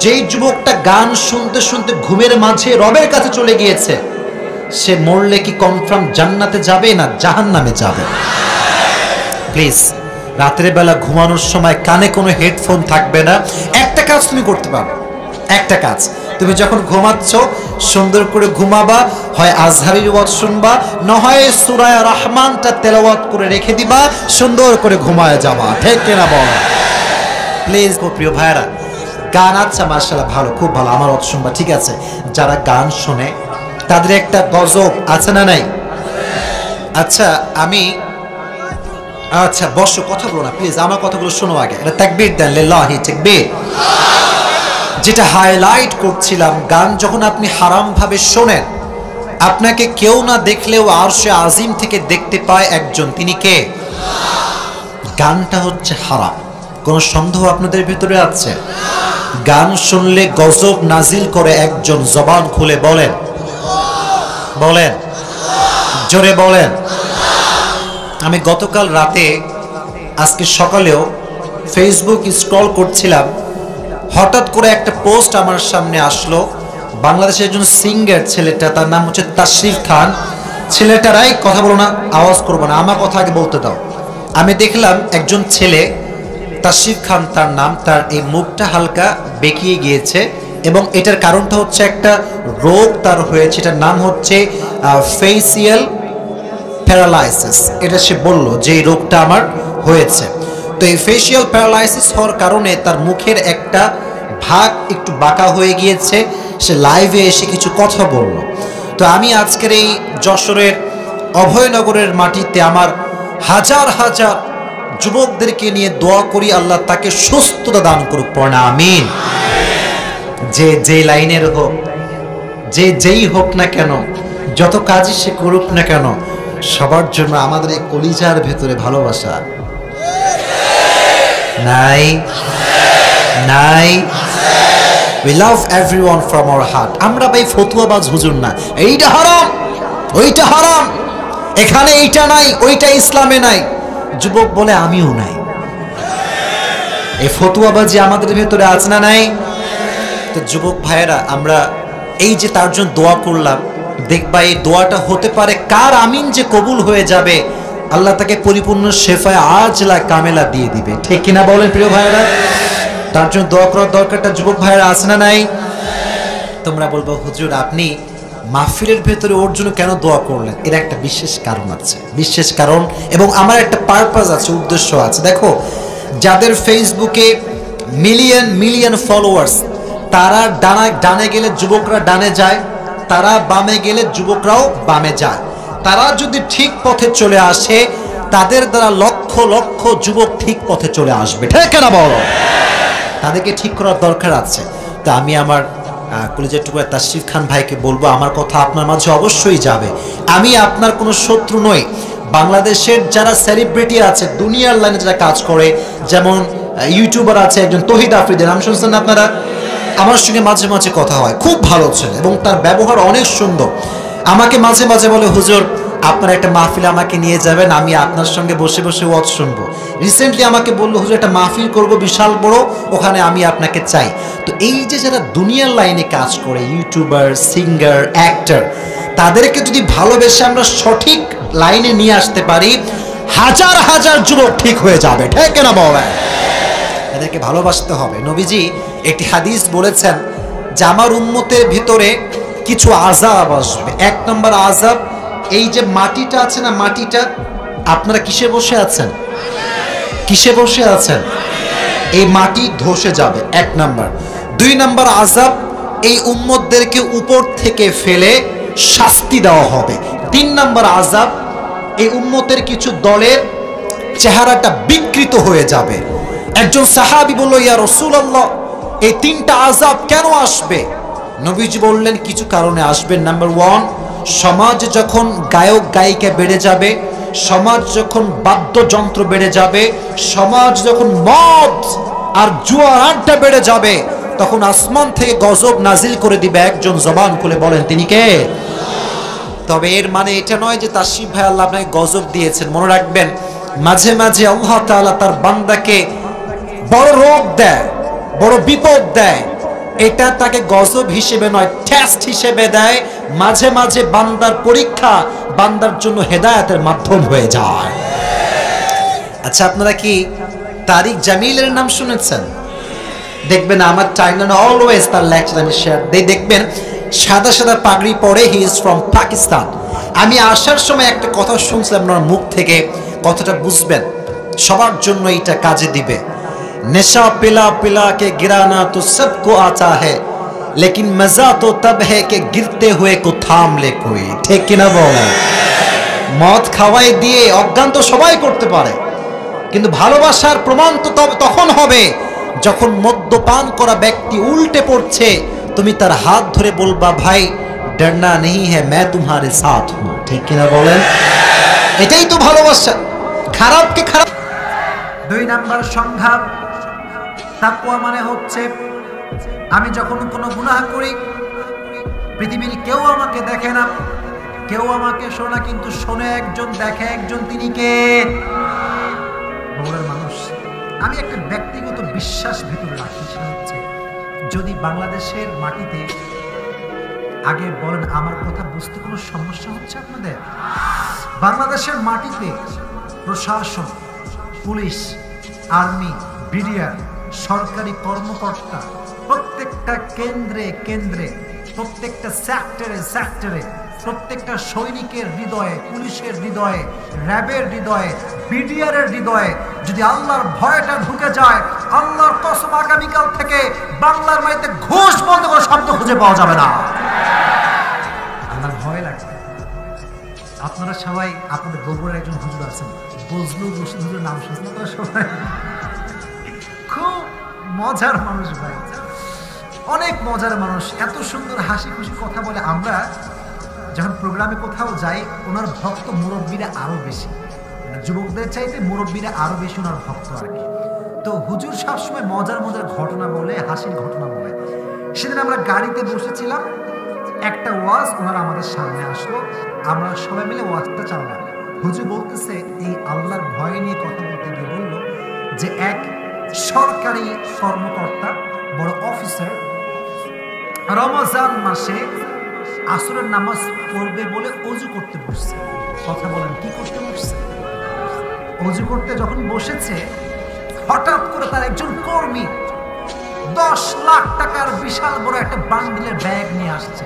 B: যেই যুবকটা গান শুনতে শুনতে ঘুমের মাঝে রবের কাছে চলে গিয়েছে, সে মরলে কি কনফার্ম জান্নাতে যাবে না জাহান্নামে যাবে? প্লিজ, রাতের বেলা ঘুমানোর সময় কানে কোনো হেডফোন থাকবে না। একটা কাজ তুমি করতে পারো, একটা কাজ, তুমি যখন ঘুমাচ্ছ সুন্দর করে ঘুমাবা, হয় আজহারির ওয়াজ শুনবা, না হয় সূরা রহমানটা তেলাওয়াত করে রেখে দিবা, সুন্দর করে ঘুমায় যাবা। ঠিক কিনা বল? প্লিজ প্রিয় ভাইরা, গান আচ্ছা মাশাআল্লাহ ভালো, খুব ভালো, আমার ওয়াজ শুনবা, ঠিক আছে। যারা গান শোনে তাদের একটা গজব আছে না নাই? আচ্ছা আচ্ছা বসো, কথা বলো না প্লিজ, আমার কথাগুলো শোনো আগে। এটা তাকবীর দেন, লিল্লাহি তাকবীর। যেটা হাইলাইট করছিলাম, গান যখন আপনি হারাম ভাবে শোনেন, আপনাকে কেউ না দেখলেও আরশে আজিম থেকে দেখতে পায় একজন, তিনি কে? গানটা হচ্ছে হারাম। কোনো সন্দেহ আপনাদের ভিতরে আছে? গান শুনলে গজব নাজিল করে একজন, জবান খুলে বলেন, বলেন, জোরে বলেন। আমি গতকাল রাতে, আজকে সকালেও ফেসবুক স্ক্রল করছিলাম, হঠাৎ করে একটা পোস্ট আমার সামনে আসলো। বাংলাদেশের একজন সিঙ্গার ছেলেটা, তার নাম হচ্ছে তাশরিফ খান। ছেলেটারাই, কথা বলো না, আওয়াজ করবো না, আমার কথা আগে বলতে দাও। আমি দেখলাম একজন ছেলে, তাশরিফ খান তার নাম, তার এই মুখটা হালকা বেঁকিয়ে গিয়েছে এবং এটার কারণটা হচ্ছে একটা রোগ তার হয়েছে, এটার নাম হচ্ছে ফেসিয়াল প্যারালাইসিস। এটা সে বলল যে এই রোগটা আমার হয়েছে। তো এই ফেসিয়াল প্যারালাইসিস হওয়ার কারণে তার মুখের একটা ভাগ একটু বাঁকা হয়ে গিয়েছে। সে লাইভে এসে কিছু কথা বলল। তো আমি আজকের এই যশোরের অভয়নগরের মাটিতে আমার হাজার হাজার যুবকদেরকে নিয়ে দোয়া করি, আল্লাহ তাকে সুস্থতা দান করুক, পড়না আমিন। যে লাইনের হোক, যেই হোক না কেন, যত কাজই সে করুক না কেন, সবার জন্য আমাদের এই কলিজার ভেতরে ভালোবাসা নাই নাই? We love everyone from our heart. আমরা ভাই ফতুয়াবাজ হুজুর না, এইটা হারাম ওইটা হারাম, এখানে এইটা নাই ওইটা ইসলামে নাই। যুবক বলে আমিও নাই। এই ফতুয়াবাজি আমাদের ভেতরে আছে না নাই? তো যুবক ভাইয়েরা, আমরা এই যে তার জন্য দোয়া করলাম, দেখবা এই দোয়াটা হতে পারে কার আমিন যে কবুল হয়ে যাবে, আল্লাহ তাকে পরিপূর্ণ শেফায়ে আজলা কামেলা দিয়ে দিবে। ঠিক কিনা বলেন প্রিয় ভাইয়েরা? তার জন্য দোয়া করার দরকারটা যুবক ভাইয়েরা আছে না নাই? তোমরা বলবো হুজুর আপনি মাহফিলের ভেতরে ওর জন্য কেন দোয়া করলেন? এর একটা বিশেষ কারণ আছে, বিশেষ কারণ, এবং আমার একটা পারপাস আছে, উদ্দেশ্য আছে। দেখো, যাদের ফেসবুকে মিলিয়ন মিলিয়ন ফলোয়ার্স, তারা ডানে গেলে যুবকরা ডানে যায়, তারা বামে গেলে যুবকরাও বামে যায়। তারা যদি ঠিক পথে চলে আসে, তাদের দ্বারা লক্ষ লক্ষ যুবক ঠিক পথে চলে আসবে। ঠিক না বলো? তাদেরকে ঠিক করার দরকার আছে। তা আমি আমার কলেজের টুকরা তাশরিফ খান ভাইকে বলবো, আমার কথা আপনার মাঝে অবশ্যই যাবে। আমি আপনার কোনো শত্রু নই। বাংলাদেশের যারা সেলিব্রিটি আছে, দুনিয়ার লাইনে যারা কাজ করে, যেমন ইউটিউবার আছে একজন তহিদ আফ্রিদের, নাম শুনছেন আপনারা? আমার সঙ্গে মাঝে মাঝে কথা হয়, খুব ভালো ছেলে এবং তার ব্যবহার অনেক সুন্দর। আমাকে মাঝে মাঝে বলে, হুজুর আপনার একটা মাহফিলে আমাকে নিয়ে যাবেন, আমি আপনার সঙ্গে বসে বসে ওয়াজ শুনবো। রিসেন্টলি আমাকে বললো, হুজুর একটা মাহফিল করব বিশাল বড়, ওখানে আমি আপনাকে চাই। তো এই যে যারা দুনিয়ার লাইনে কাজ করে, ইউটিউবার, সিঙ্গার, অ্যাক্টর, তাদেরকে যদি ভালোবেসে আমরা সঠিক লাইনে নিয়ে আসতে পারি, হাজার হাজার যুবক ঠিক হয়ে যাবে। ঠিক না বাবা? এদেরকে ভালোবাসতে হবে। নবীজি একটি হাদিস বলেছেন যে আমার উম্মতের ভিতরে কিছু আযাব আসবে। এক নম্বর আযাব, এই যে মাটিটা আছে না, মাটিটা, আপনারা কিসে বসে আছেন? কিসে বসে আছেন? এই মাটি ধসে যাবে, এক নাম্বার। দুই নাম্বার আযাব, এই উম্মতদেরকে উপর থেকে ফেলে শাস্তি দেওয়া হবে। তিন নাম্বার আযাব, এই উম্মতের কিছু দলের চেহারাটা বিকৃত হয়ে যাবে। একজন সাহাবী বলল, ইয়া রাসূলুল্লাহ, এই তিনটা আযাব কেন আসবে? নবীজি বললেন কিছু কারণে আসবে। নাম্বার ওয়ান, সমাজ যখন গায়ক গায়িকা বেড়ে যাবে, সমাজ যখন বাদ্যযন্ত্র বেড়ে যাবে, সমাজ যখন মদ আর জুয়ার আড্ডা বেড়ে যাবে, তখন আসমান থেকে গজব নাজিল করে দিবে একজন। জবান খুলে বলেন তিনি কে? তবে এর মানে এটা নয় যে তাশরিফ ভাই আল্লাহ আপনাকে গজব দিয়েছেন। মনে রাখবেন, মাঝে মাঝে আল্লাহ তাআলা তার বান্দাকে বড় রোগ দেয়, বড় বিপদ দেয়। এটা তাকে গজব হিসেবে নয়, টেস্ট হিসেবে দেয়। মাঝে মাঝে বান্দার পরীক্ষা বান্দার জন্য হেদায়েতের মাধ্যম হয়ে যায়। আচ্ছা, আপনারা কি তারিক জামিলের নাম শুনেছেন? দেখবেন আমার টাইমলাইনে অলওয়েজ তার লেকচার আমি শেয়ার দেই, দেখবেন সাদা সাদা পাগড়ি পরে, হি ইজ ফ্রম পাকিস্তান। আমি আসার সময় একটা কথা শুনছিলাম ওনার মুখ থেকে, কথাটা বুঝবেন, সবার জন্য এটা কাজে দিবে। নেশা পিলা পিলা কে গিরানা তো সবকো আতা হ্যায়, লেকিন মজা তো তব হ্যায় কে গিরতে হুয়ে কো থাম লে কোই। ঠিক কিনা বলেন? মদ খাওয়াই দিয়ে অজ্ঞান তো সবাই করতে পারে, কিন্তু ভালোবাসার প্রমাণ তো তখন হবে যখন মদ্যপান করা ব্যক্তি উল্টে পড়ছে, তুমি তার হাত ধরে বলবা ভাই ডরনা নেই হ্যায় मैं तुम्हारे साथ हूं। ঠিক কিনা বলেন? এটাই তো ভালোবাসা। খারাপকে খারাপ।
A: 2 নাম্বার সংজ্ঞা তাকওয়া মানে হচ্ছে আমি যখন কোনো গুনাহ করি, পৃথিবীর কেউ আমাকে দেখে না, কেউ আমাকে শোনা, কিন্তু শোনে একজন, দেখে একজন, তিনি কে? বগুড়ার মানুষ। আমি একটা ব্যক্তিগত বিশ্বাস ভিতরে রাখি, সেটা হচ্ছে যদি বাংলাদেশের মাটিতে, আগে বলেন আমার কথা বুঝতে কোনো সমস্যা হচ্ছে আপনাদের? বাংলাদেশের মাটিতে প্রশাসন, পুলিশ, আর্মি, বিডিআর, সরকারি কর্মকর্তা প্রত্যেকটা কেন্দ্রে কেন্দ্রে, প্রত্যেকটা সেক্টরে সেক্টরে, প্রত্যেকটা সৈনিকের হৃদয়ে, পুলিশের হৃদয়ে, র্যাবের হৃদয়ে, বিডিআরের হৃদয়ে যদি আল্লাহর ভয়টা ঢুকে যায়, আল্লাহর কসম আগামীকাল থেকে বাংলার মাটিতে ঘুষ বলতে কোনো শব্দ খুঁজে পাওয়া যাবে না। আমার ভয় লাগবে। আপনারা সবাই আপনাদের বগুড়ার একজন হুজুর আছেন, বজলুর রশিদ হুজুর, নাম শুনছেন আপনারা সবাই? খুব মজার মানুষ ভাই, অনেক মজার মানুষ, এত সুন্দর হাসি খুশি কথা বলে। আমরা যখন প্রোগ্রামে কোথাও যাই, ওনার ভক্ত মুরব্বীরা আরো বেশি, যুবকদের চাইতে মুরব্বীরা আরো বেশি ওনার ভক্ত আর কি। তো হুজুর সবসময় মজার মজার ঘটনা বলে, হাসির ঘটনা বলে। সেদিন আমরা গাড়িতে বসেছিলাম, একটা ওয়াজ ওনারা আমাদের সামনে আসলো, আমরা সবাই মিলে ওয়াজটা চালালাম। হুজুর বলতেছে, এই আল্লাহর ভয় নিয়ে কথা বলতে গিয়ে বলল যে এক সরকারি কর্মকর্তা, বড় অফিসার, রমজান মাসে আসরের নামাজ পড়বে বলে অজু করতে বসছে। কথা বলেন, কি করতে বসছে? অজু করতে যখন বসেছে, হঠাৎ করে তার একজন কর্মী 10 লাখ টাকার বিশাল বড় একটা বান্ডিলের ব্যাগ নিয়ে আসছে।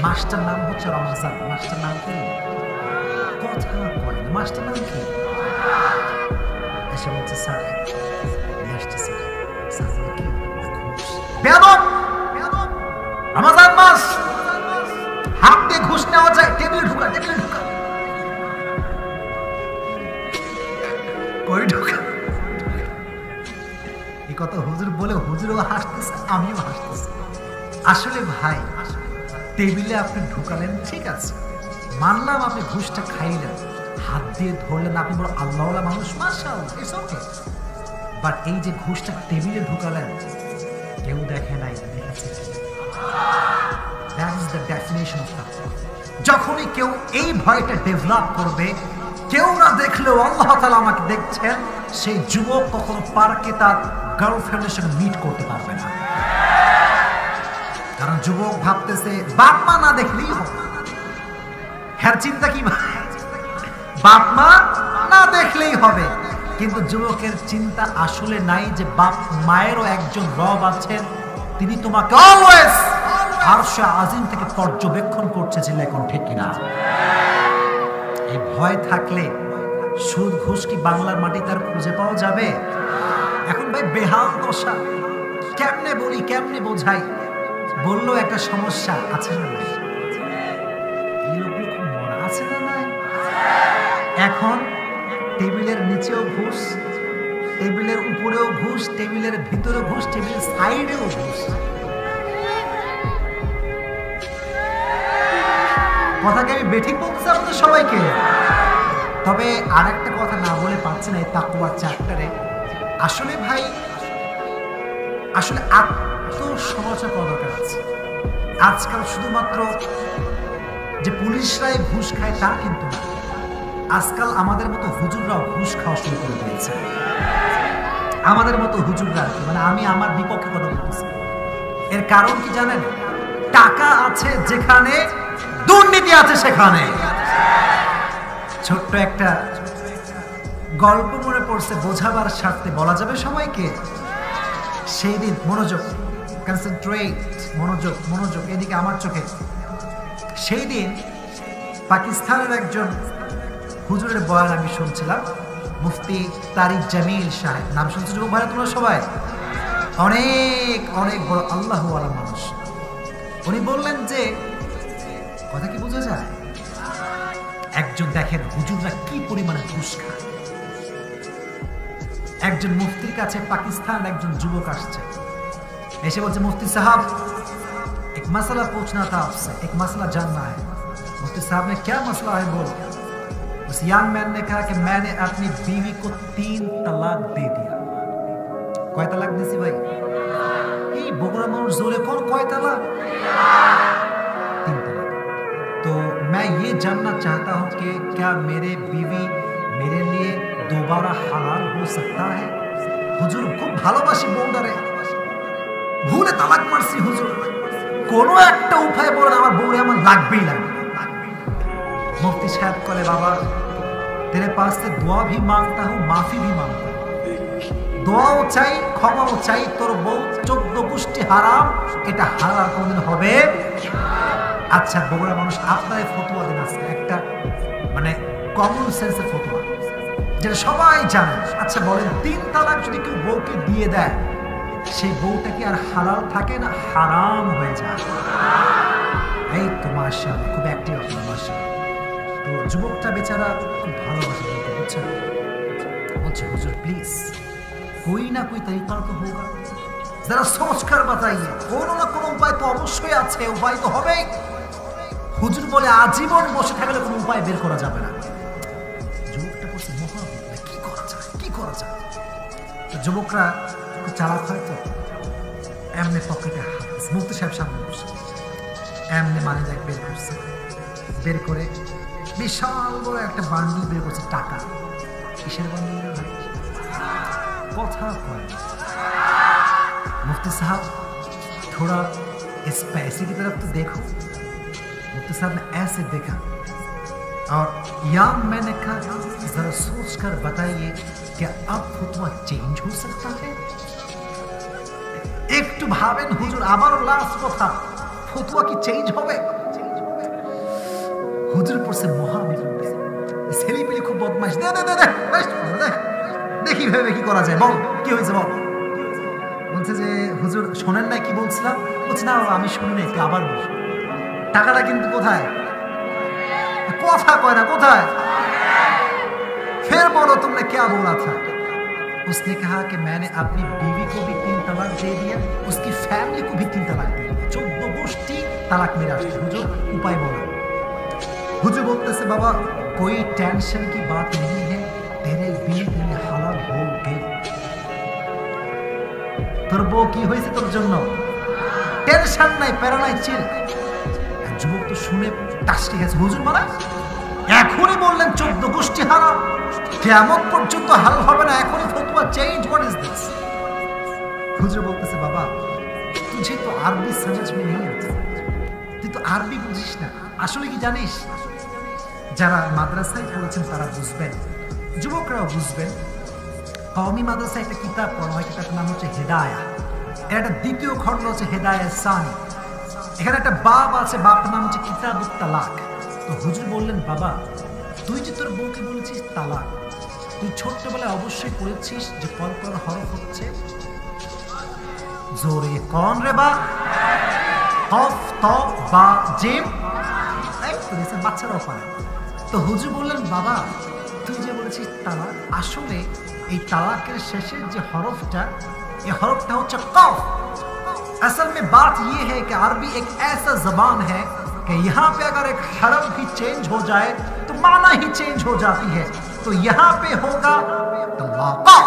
A: মাস্টার নাম হচ্ছে রমজান। মাস্টার নাম কি? কথা বলেন, মাস্টার নাম কি? এসে বলছে, স্যার নিয়ে আসছে। স্যার কি? বেয়াদব! রমজান মাস, হাত দিয়ে ঘুষ নেওয়া যায়, টেবিলে ঢুকা, টেবিলে ঢুকা, কই ঢুকা? এই কথা হুজুর বলে হুজুরও হাসতেছে, আমিও হাসতেছি। আসলে ভাই, টেবিলে আপনি ঢুকালেন, ঠিক আছে, মানলাম আপনি ঘুষটা খাইলেন, হাত দিয়ে ধরলেন, আপনি বড় আল্লাহওয়ালা মানুষ, মাশাআল্লাহ, ইটস ওকে। বাট এই যে ঘুষটা টেবিলে ঢুকালেন, কেউ দেখে নাই, দেখেছে? That is the definition of taqwa. যখনই কেউ এই ভয়টা ডেভেলপ করবে, কেউ না দেখলেও আল্লাহ তাআলা আমাকে দেখছেন, সেই যুবক কখনো পার্কে তার গার্লফ্রেন্ডের সঙ্গে মিট করতে পারবে না। কারণ যুবক ভাবতেছে বাপ মা না দেখলেই হবে। হ্যাঁ, চিন্তা কি? বাপ মা না দেখলেই হবে। কিন্তু যুবকের চিন্তা আসলে নাই যে বাপ মায়েরও একজন রব আছেন, তিনি তোমাকে অলওয়েজ আরশে আজিম থেকে পর্যবেক্ষণ করছে। ছিল এখন ঠিক কিনা? এই ভয় থাকলে সুদ ঘুষ কি বাংলার মাটি তার খুঁজে পাওয়া যাবে? এখন ভাই বেহাল দশা, কেমনে বলি, কেমনে বোঝাই? বললো একটা সমস্যা আছে না নাই? এই লোকগুলো খুব মরা আছে না নাই? এখন টেবিলের নিচেও ঘুষ, টেবিলের উপরেও ঘুষ, টেবিলের ভিতরেও ঘুষ, টেবিলের সাইডেও ঘুষ। কথাকে আমি বেঠিক বলতেছি আপনাদের সবাইকে। তবে আরেকটা কথা না বলে পারছি না এই তাকওয়ার চ্যাপ্টারে। আসলে ভাই, আসলে আত্মসমালোচনা করা দরকার আছে। আজকাল শুধুমাত্র যে পুলিশরাই ঘুষ খায় তা কিন্তু না, আজকাল আমাদের মতো হুজুররাও ঘুষ খাওয়া শুরু করে দিয়েছে। আমাদের মতো হুজুররা, মানে আমি আমার বিপক্ষে কথা বলতেছি। এর কারণ কি জানেন? টাকা আছে যেখানে, দুর্নীতি আছে সেখানে। ছোট্ট একটা গল্প মনে পড়ছে, বোঝাবার স্বার্থে বলা যাবে সবাইকে? সেই দিন মনোযোগ, কনসেন্ট্রেট, মনোযোগ মনোযোগ এদিকে আমার চোখে। সেই দিন পাকিস্তানের একজন হুজুরের বয়ান আমি শুনছিলাম, মুফতি তারিক জামিল সাহেব, নাম শুনছো যুবক ভাইরা তোমরা সবাই? অনেক অনেক বড় আল্লাহওয়ালা মানুষ। উনি বললেন যে কথা কি বোঝা যায়, একজন দেখেন হুজুররা কি পরিমাণে ঘুষ খায়। একজন মুফতির কাছে পাকিস্তান একজন যুবক আসছে, এসে বলছে मुफ्ती साहब एक मसला पूछना था आपसे, एक मसला जानना है। मुफ्ती साहब ने क्या मसला है बोलो। उस यंग मैन ने कहा कि मैंने अपनी बीवी को 3 तलाक दे दिया। कय तलाक दी भाई? ये बगुड़ा মানুষ জোরে কোন কয় तलाक? 3 तलाक। तो मैं ये जानना चाहता हूं कि क्या मेरे बीवी मेरे लिए दोबारा हलाल हो सकता है। हुजूर खूब ভালোবাসি বউটারে, ভুলে তালাক মারছি হুজুর, কোনো একটা উপায় বলেন আমার বউরে আমার লাগবেই লাগবে। मुफ्ती साहब बोले बाबा तेरे पास से दुआ भी मांगता हूँ, माफी भी मांगता हूँ। দোয়াও চাই, ক্ষমাও চাই, তোর বউ 14 গোষ্ঠী হারাম, এটা হালাল কোনদিন হবে। আচ্ছা বগুড়া মানুষ আপনার ফতোয়া দেন আজকে একটা মানে কমন সেন্সের ফতোয়া যেটা সবাই জানে। আচ্ছা বলেন 3 তালাক যদি কেউ বউকে দিয়ে দেয়, সেই বউটা কি আর হালাল থাকে না হারাম হয়ে যায়? এই তো মাশাআল্লাহ, খুব অ্যাক্টিভ আপনার মাশাআল্লাহ। তো যুবকটা বেচারা খুব ভালোবাসে বলতে, বুঝছেন? বলছে হুজুর প্লিজ कोई ना कोई तरीका तो होगा, जरा सोच कर बताइए। কোনো না কোনো উপায় তো অবশ্যই আছে, উপায় তো হবেই। হুজুর বলে আজীবন বসে থাকলে কোনো উপায় বের করা যাবে না। যুবকটা বলছে মহাবিদ্যালয় কি করা যায়, কি করা যায়? তো যুবকরা খুব চালাক হয়, তো এমনি পকেটে হাত, মুফতি সাহেব সামনে বসে এমনি মানি ব্যাগ বের করছে, বের করে বিশাল বড় একটা বান্ডিল বের করছে টাকা। কিসের বান্ডিল ভাই? কথা कौन? मुफ्ती साहब थोड़ा इस पैसे की तरफ तो देखो। मुफ्ती साहब ने ऐसे देखा और या मैंने कहा जरा सोच कर बताइए क्या अब फतवा चेंज हो सकता है। একটু ভাবেন হুজুর, আবারও লাস্ট কথা, ফতোয়া কি চেঞ্জ হবে? হুজুর পড়ছে মহাবিপদে, ছেলেপিলে খুব বদমাইশ, দে দে দে দে দেখি ভেবে কি করা যায়, বল কি হয়েছে বল। বলছে যে হুজুর শোনেন না কি বলছিলাম? বলছে না আমি শুনি না, একটু আবার বল। টাকাটা কিন্তু কোথায়? কথা কয় না, কোথায়? फिर बोलो तुमने क्या बोला था? उसने कहा कि मैंने अपनी बीवी को भी 3 तलाक दे दिया, उसकी फैमिली को भी 3 तलाक दे दिया, 14 गोष्ठी तलाक मेरे আসছে। হুজুর উপায় বলো। হুজুর বলতেছে বাবা कोई टेंशन की बात नहीं है, तेरे बीवी तेरे হালাল हो गई। তোর বউ কি হয়েছে তোর জন্য? টেনশন নাই, প্যারা নাই, চিল। যুবক তো শুনে টাসটি গেছে, হুজুর মানে এখনই বললেন 14 গোষ্ঠী হারাম, কিয়ামত পর্যন্ত হালাল হবে না, এখনই ফতোয়া চেঞ্জ, হোয়াট ইজ দিস? হুজুর বলতেছে বাবা তুঝে তো আরবি समझ में नहीं आता, তুই তো আরবি বুঝিস না। আসলে কি জানিস, যারা মাদ্রাসায় পড়েছেন তারা বুঝবেন, যুবকরাও বুঝবেন। কওমি মাদ্রাসায় একটা কিতাব পড়া হয়, কিতাবের নাম হচ্ছে হেদায়া। এর একটা দ্বিতীয় খণ্ড হচ্ছে হেদায়া সানি। এখানে একটা বাব আছে, বাপটার নাম হচ্ছে কিতাবুত তালাক। তো হুজুর বললেন বাবা তুই যে তোর বউকে বলেছিস তালাক, তুই ছোট্টবেলায় অবশ্যই পড়েছিস যে কলকল হরফ হচ্ছে জোরে কোন রে বা কফ ত বা জিম, বাচ্চারাও পারে। তো হুজুর বললেন বাবা তুই যে বলেছিস তালাক, আসলে এই তালাকের শেষের যে হরফটা, এই হরফটা হচ্ছে কফ। असल में बात ये है कि अरबी एक ऐसा जबान है कि यहाँ पे अगर एक हरफ भी चेंज हो जाए तो माना ही चेंज हो जाती है। तो यहाँ पे होगा तलाका,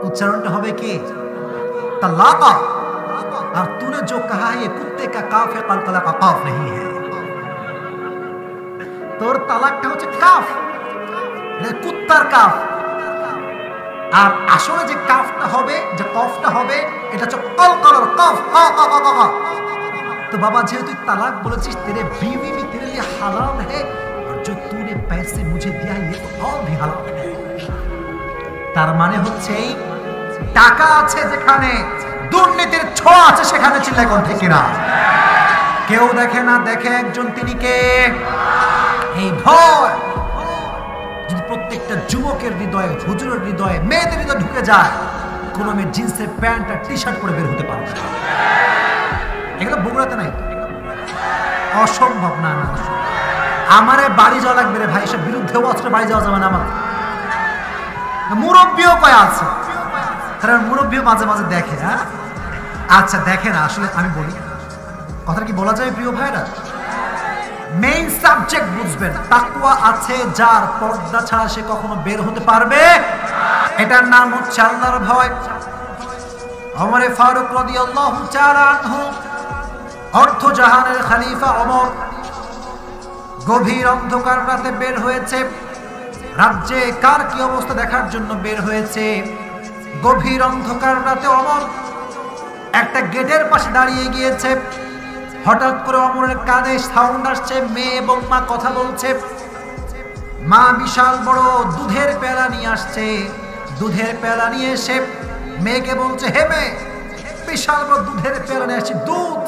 A: उच्चारण होवे की तलाका। और तूने जो कहा है ये कुत्ते का काफ है, कलकला का काफ नहीं है। তোর তালাকটা হচ্ছে কাফ, এটা কুত্তার কাফ। আর আসলে যে কাফটা হবে, যে কফটা হবে, এটা হচ্ছে কলকলার কফ, কা কা কা কা। তো বাবা যেহেতু তালাক বলেছিস, तेरे बीवी भी तेरे लिए हलाल है और जो तूने पैसे मुझे दिया ये तो और भी हलाल है। তার মানে হচ্ছে টাকা আছে যেখানে, দুর্নীতির ছোঁয়া আছে সেখানে চিল্লায় কোন ঠিক কিনা? কেউ দেখে না, দেখে একজন, তিনি কে? এই ভয় যদি প্রত্যেকটা যুবকের হৃদয়ে, হুজুরের হৃদয়ে, মেয়েদের হৃদয়ে ঢুকে যায়, কোনো মেয়ে জিন্সের প্যান্ট আর টি শার্ট পরে বের হতে পারবে না। এগুলো বগুড়াতে নাই, অসম্ভব। না না, আমারে বাড়ি যাওয়া লাগবে রে ভাই, এসব বিরুদ্ধে অবস্থায় বাড়ি যাওয়া যাবে না। আমার মুরব্বীও কয় আছে, কারণ মুরব্বীও মাঝে মাঝে দেখে। হ্যাঁ আচ্ছা, দেখে না আসলে, আমি বলি কথা কি বলা যায় প্রিয় ভাইরা? মেইন সাবজেক্ট বুঝবেন, তাকওয়া আছে যার, পর্দা ছাড়া সে কখনো বের হতে পারবে। এটার নাম হচ্ছে আল্লাহর ভয়। ওমরে ফারুক রাদিয়াল্লাহু তাআলা আনহু, অর্ধ জাহানের খলিফা ওমর, গভীর অন্ধকার রাতে বের হয়েছে, রাজ্যে কার কি অবস্থা দেখার জন্য বের হয়েছে। গভীর অন্ধকার রাতে ওমর একটা গেটের পাশে দাঁড়িয়ে গিয়েছে। হঠাৎ করে ওমরের কানে সাউন্ড আসছে, মেয়ে এবং মা কথা বলছে। মা বিশাল বড় দুধের পেয়ালা নিয়ে আসছে। দুধের পেয়ালা নিয়ে এসে মেয়েকে বলছে, হে মেয়ে, বিশাল বড় দুধের পেয়ালা নিয়ে আসছে, দুধ।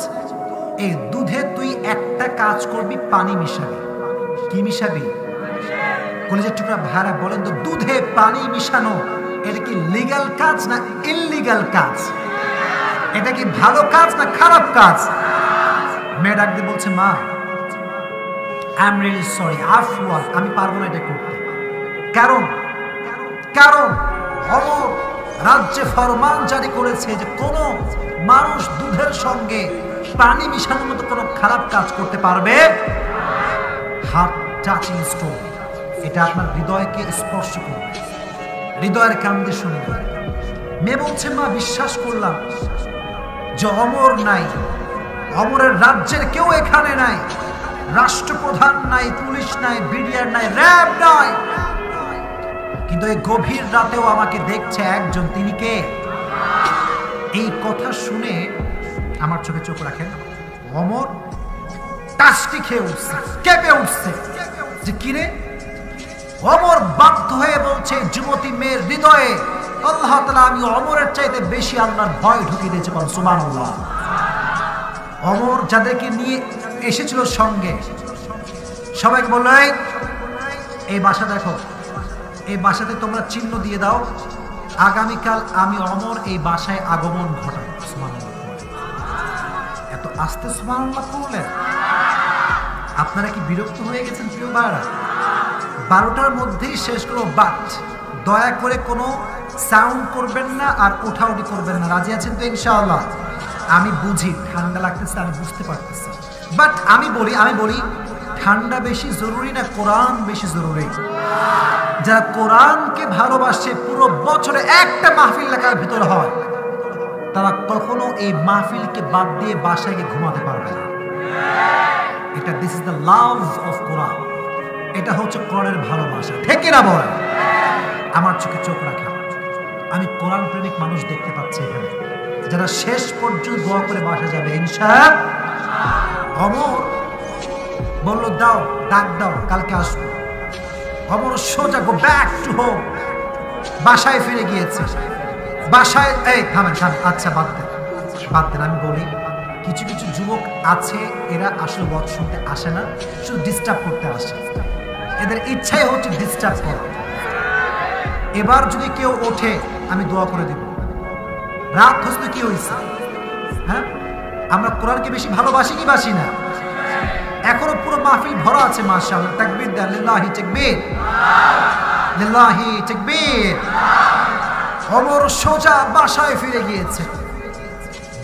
A: এই দুধে তুই একটা কাজ করবি, পানি মিশাবি। কি মিশাবি? কলেজের টুকরা ভাড়া বলেন তো, দুধে পানি মিশানো এটা কি লিগ্যাল কাজ না ইললিগ্যাল কাজ? এটা কি ভালো কাজ না খারাপ কাজ? মেয়ে ডাক দিয়ে বলছে, মা, I am really sorry, Afwan, আমি পারবো না এটা করতে। কারণ কারণ ওমর রাজ্যে ফরমান জারি করেছে যে কোনো মানুষ দুধের সঙ্গে পানি মিশানোর মতো কোনো খারাপ কাজ করতে পারবে। হার্ট টাচিং স্টোরি, এটা আপনার হৃদয়কে স্পর্শ করবে, হৃদয়ের কান্দে শুনে। মেয়ে বলছে, মা, বিশ্বাস করলাম যে ওমর নাই, ওমরের রাজ্যের কেউ এখানে নাই, রাষ্ট্রপ্রধান নাই, পুলিশ নাই, বিডিআর নাই, র্যাব নাই, কিন্তু এই গভীর রাতেও আমাকে দেখছে একজন, তিনি কে? এই কথা শুনে আমার চোখে চোখ রাখেন, ওমর টাসটি খেয়ে উঠছে, কেঁপে উঠছে যে কিরে। ওমর বাধ্য হয়ে বলছে যুবতী মেয়ের হৃদয়ে, আল্লাহ তাআলা আমি ওমরের চাইতে বেশি আল্লাহর ভয় ঢুকিয়ে দিয়েছে, বল সুবহানাল্লাহ। ওমর যাদেরকে নিয়ে এসেছিল সঙ্গে, সবাইকে বলল, এই বাসা দেখো, এই বাসাতে তোমরা চিহ্ন দিয়ে দাও, আগামীকাল আমি ওমর এই বাসায় আগমন ঘটাবো। সুবহানাল্লাহ। এত আস্তে সুবহানাল্লাহ করলেন। আপনারা কি বিরক্ত হয়ে গেছেন প্রিয় ভাইরা? 12টার মধ্যেই শেষ করো, বাট দয়া করে কোনো সাউন্ড করবেন না আর উঠাউঠি করবেন না। রাজি আছেন তো ইনশাআল্লাহ? আমি বুঝি ঠান্ডা লাগতেছে, আমি বুঝতে পারতেছি, বাট আমি বলি ঠান্ডা বেশি জরুরি না কোরআন বেশি জরুরি? যারা কোরআনকে ভালোবাসে, পুরো বছরে একটা মাহফিল লেখার ভিতরে হয়, তারা কখনো এই মাহফিলকে বাদ দিয়ে বাসায় গিয়ে ঘুমাতে পারবে না। এটা this is the love of Quran, এটা হচ্ছে কোরআনের ভালোবাসা, ঠিক না বল? আমার চোখে চোখ রাখে, আমি কোরআন প্রেমিক মানুষ দেখতে পাচ্ছি এখানে, যারা শেষ পর্যন্ত দোয়া করে বাসা যাবে ইনশাআল্লাহ। ওমর বলল, দাও, ডাক দাও, কালকে আসবো। ওমর সোজা গো ব্যাক টু হোম, বাসায় ফিরে গিয়েছে। বাসায়, এই থামেন, আচ্ছা বাদ দেন, আমি বলি কিছু কিছু যুবক আছে, এরা আসলে ওয়াজ শুনতে আসে না, শুধু ডিস্টার্ব করতে আসে। এদের ইচ্ছাই হচ্ছে ডিস্টার্ব করা। এবার যদি কেউ ওঠে, আমি দোয়া করে দিব। রাত হচ্ছে কি হয়েছে? হ্যাঁ, আমরা কোরআনকে বেশি ভালোবাসি কি বাসি না? এখনো পুরো মাহফিল ভরা আছে, মাশাআল্লাহ, তাকবীর দেন, লিল্লাহি তাকবীর, লিল্লাহি তাকবীর। ওমর সোজা বাসায় ফিরে গিয়েছে।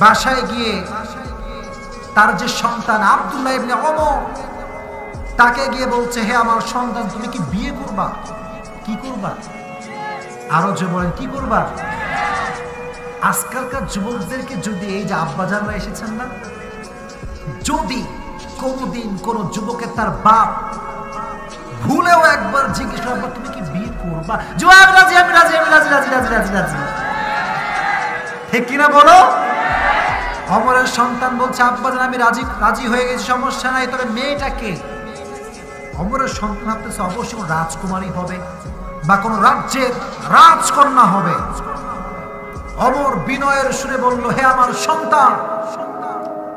A: বাসায় গিয়ে তার যে সন্তান আব্দুল্লাহ ইবনে ওমর, তাকে গিয়ে বলছে, হে আমার সন্তান, তুমি কি বিয়ে করবা? কি করবা? আরো যে বলেন, কি করবা? আজকালকার যুবকদেরকে যদি, এই যে আব্বাজানরা এসেছেন না, যদি কোনদিন কোন যুবকের তার বাপ ভুলেও একবার জিজ্ঞেস করবা, তুমি কি বিয়ে করবা? জবাব, রাজি, আমি রাজি, আমি রাজি, রাজি, রাজি, রাজি, রাজি, ঠিক কিনা বলো? ওমরের সন্তান বলছে, আব্বাজান আমি রাজি হয়ে গেছি, সমস্যা নাই, তবে মেয়েটাকে। ওমরের সন্তান ভাবতেছে অবশ্যই রাজকুমারী হবে বা কোনো রাজ্যের রাজকন্যা হবে। ওমর বিনয়ের সুরে বলল, হে আমার সন্তান,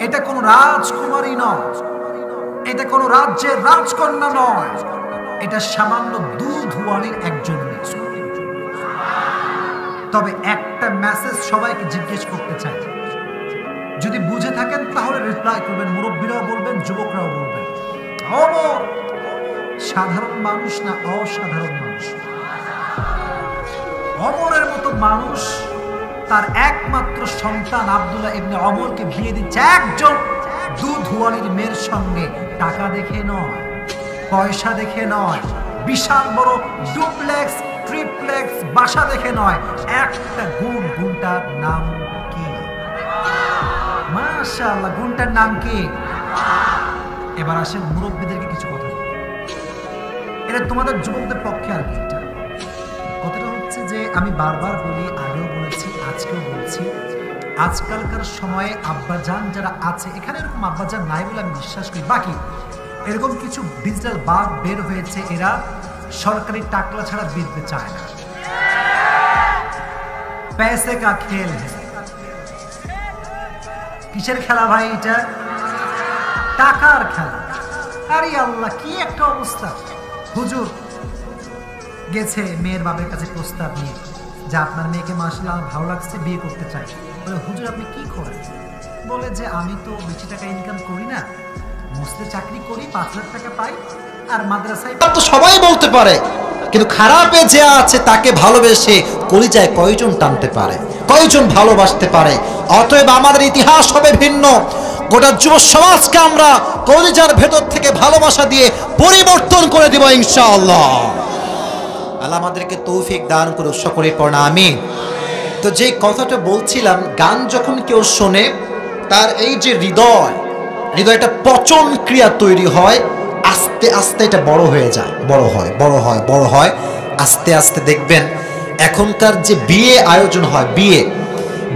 A: এটা কোন রাজকুমারী নয়, এটা কোন রাজ্যের রাজকন্যা নয়, এটা সামান্য দুধওয়ালির একজন মেয়ে। তবে একটা মেসেজ সবাইকে জিজ্ঞেস করতে চাই, যদি বুঝে থাকেন তাহলে রিপ্লাই করবেন, মুরব্বীরাও বলবেন, যুবকরাও বলবেন। ওমর সাধারণ মানুষ না অসাধারণ মানুষ? ওমরের মতো মানুষ তার একমাত্র সন্তান আব্দুল্লাহ ইবনে ওমরকে বিয়ে দিচ্ছে একজন দুধওয়ালির মেয়ের সঙ্গে। টাকা দেখে নয়, পয়সা দেখে নয়, বিশাল বড় ডুপ্লেক্স ট্রিপ্লেক্স বাসা দেখে নয়, একটা গুণ, গুণটার নাম কি? মাশাআল্লাহ, গুণটার নাম কি? এবার আসেন মুরব্বীদেরকে কিছু কথা, এটা তোমাদের যুবকদের পক্ষে আর কি। কথাটা হচ্ছে যে আমি বারবার বলি, আগেও বলেছি, আজকেও বলছি, আজকালকার সময়ে আব্বাজান যারা আছে, এখানে এরকম আব্বাজান নাই বলে আমি বিশ্বাস করি, বাকি এরকম কিছু ডিজিটাল বাঘ বের হয়েছে, এরা সরকারি টাকলা ছাড়া বিধতে চায় না। पैसे का खेल है। কিসের খেলা ভাই এটা? টাকার খেলা। আরে আল্লাহ, কি একটা অবস্থা! হুজুর গেছে মেয়ের বাবার কাছে প্রস্তাব নিয়ে যে আপনার মেয়েকে মাশাআল্লাহ আমার ভালো লাগছে, বিয়ে করতে চাই। বলে, হুজুর আপনি কি করেন? বলে যে আমি তো বেশি টাকা ইনকাম করি না, মস্তে চাকরি করি, 5,000 টাকা পাই, আর মাদ্রাসায়।
B: তো সবাই বলতে পারে, কিন্তু খারাপে যে আছে তাকে ভালোবেসে কলিজায় কয়জন টানতে পারে, কয়জন ভালোবাসতে পারে? অতএব আমাদের ইতিহাস হবে ভিন্ন। গোটা যুব সমাজকে আমরা কলিজার ভেতর থেকে ভালোবাসা দিয়ে পরিবর্তন করে দিব ইনশাআল্লাহ। আল্লাহ আমাদেরকে তৌফিক দান করুক, সকলে পড়া আমিন। তো যে কথাটা বলছিলাম, গান যখন কেউ শোনে তার এই যে হৃদয়টা পচন ক্রিয়া তৈরি হয়, আস্তে আস্তে এটা বড় হয়ে যায়, বড় হয়, বড় হয়, বড় হয়, আস্তে আস্তে দেখবেন এখনকার যে বিয়ে আয়োজন হয়,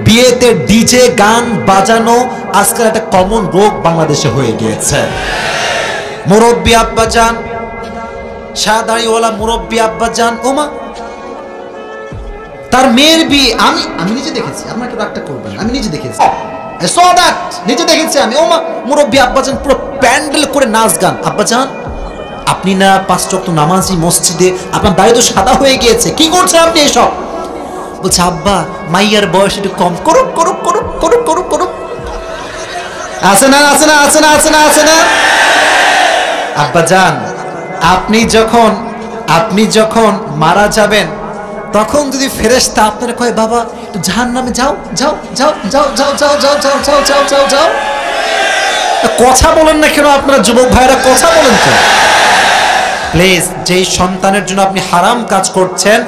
B: বিয়েতে ডিজে গান বাজানো আজকাল একটা কমন রোগ বাংলাদেশে হয়ে গিয়েছে। মুরব্বী আব্বাজান, শাহদাড়িওয়ালা মুরব্বী আব্বাজান, ওমা তার মেয়ের বিয়ে আমি নিজে দেখেছি, আপনারা কেউ একটা করবেন, আমি নিজে দেখেছি, নিজে দেখেছি আমি। ওমা মুরব্বী আব্বাজান পুরো প্যান্ডেল করে নাচ গান। আব্বাজান আপনি না 5 ওয়াক্ত নামাজি, মসজিদে আপনার দাড়ি তো সাদা হয়ে গিয়েছে, কি করছেন আপনি এসব? বলছে, আব্বা মাইয়ার বয়স একটু কম, করুক করুক করুক করুক করুক করুক। আছে না, আছে না, আছে না, আছে না, আছে না? আব্বাজান আপনি যখন মারা যাবেন, তখন যদি ফেরেশতা আপনারা কয়, বাবা একটু জাহান্নামে যাও যাও যাও যাও যাও যাও যাও যাও যাও যাও যাও যাও, কথা বলেন না কেন আপনারা যুবক ভাইরা? কথা বলেন তো প্লিজ। যেই সন্তানের জন্য আপনি হারাম কাজ করছেন,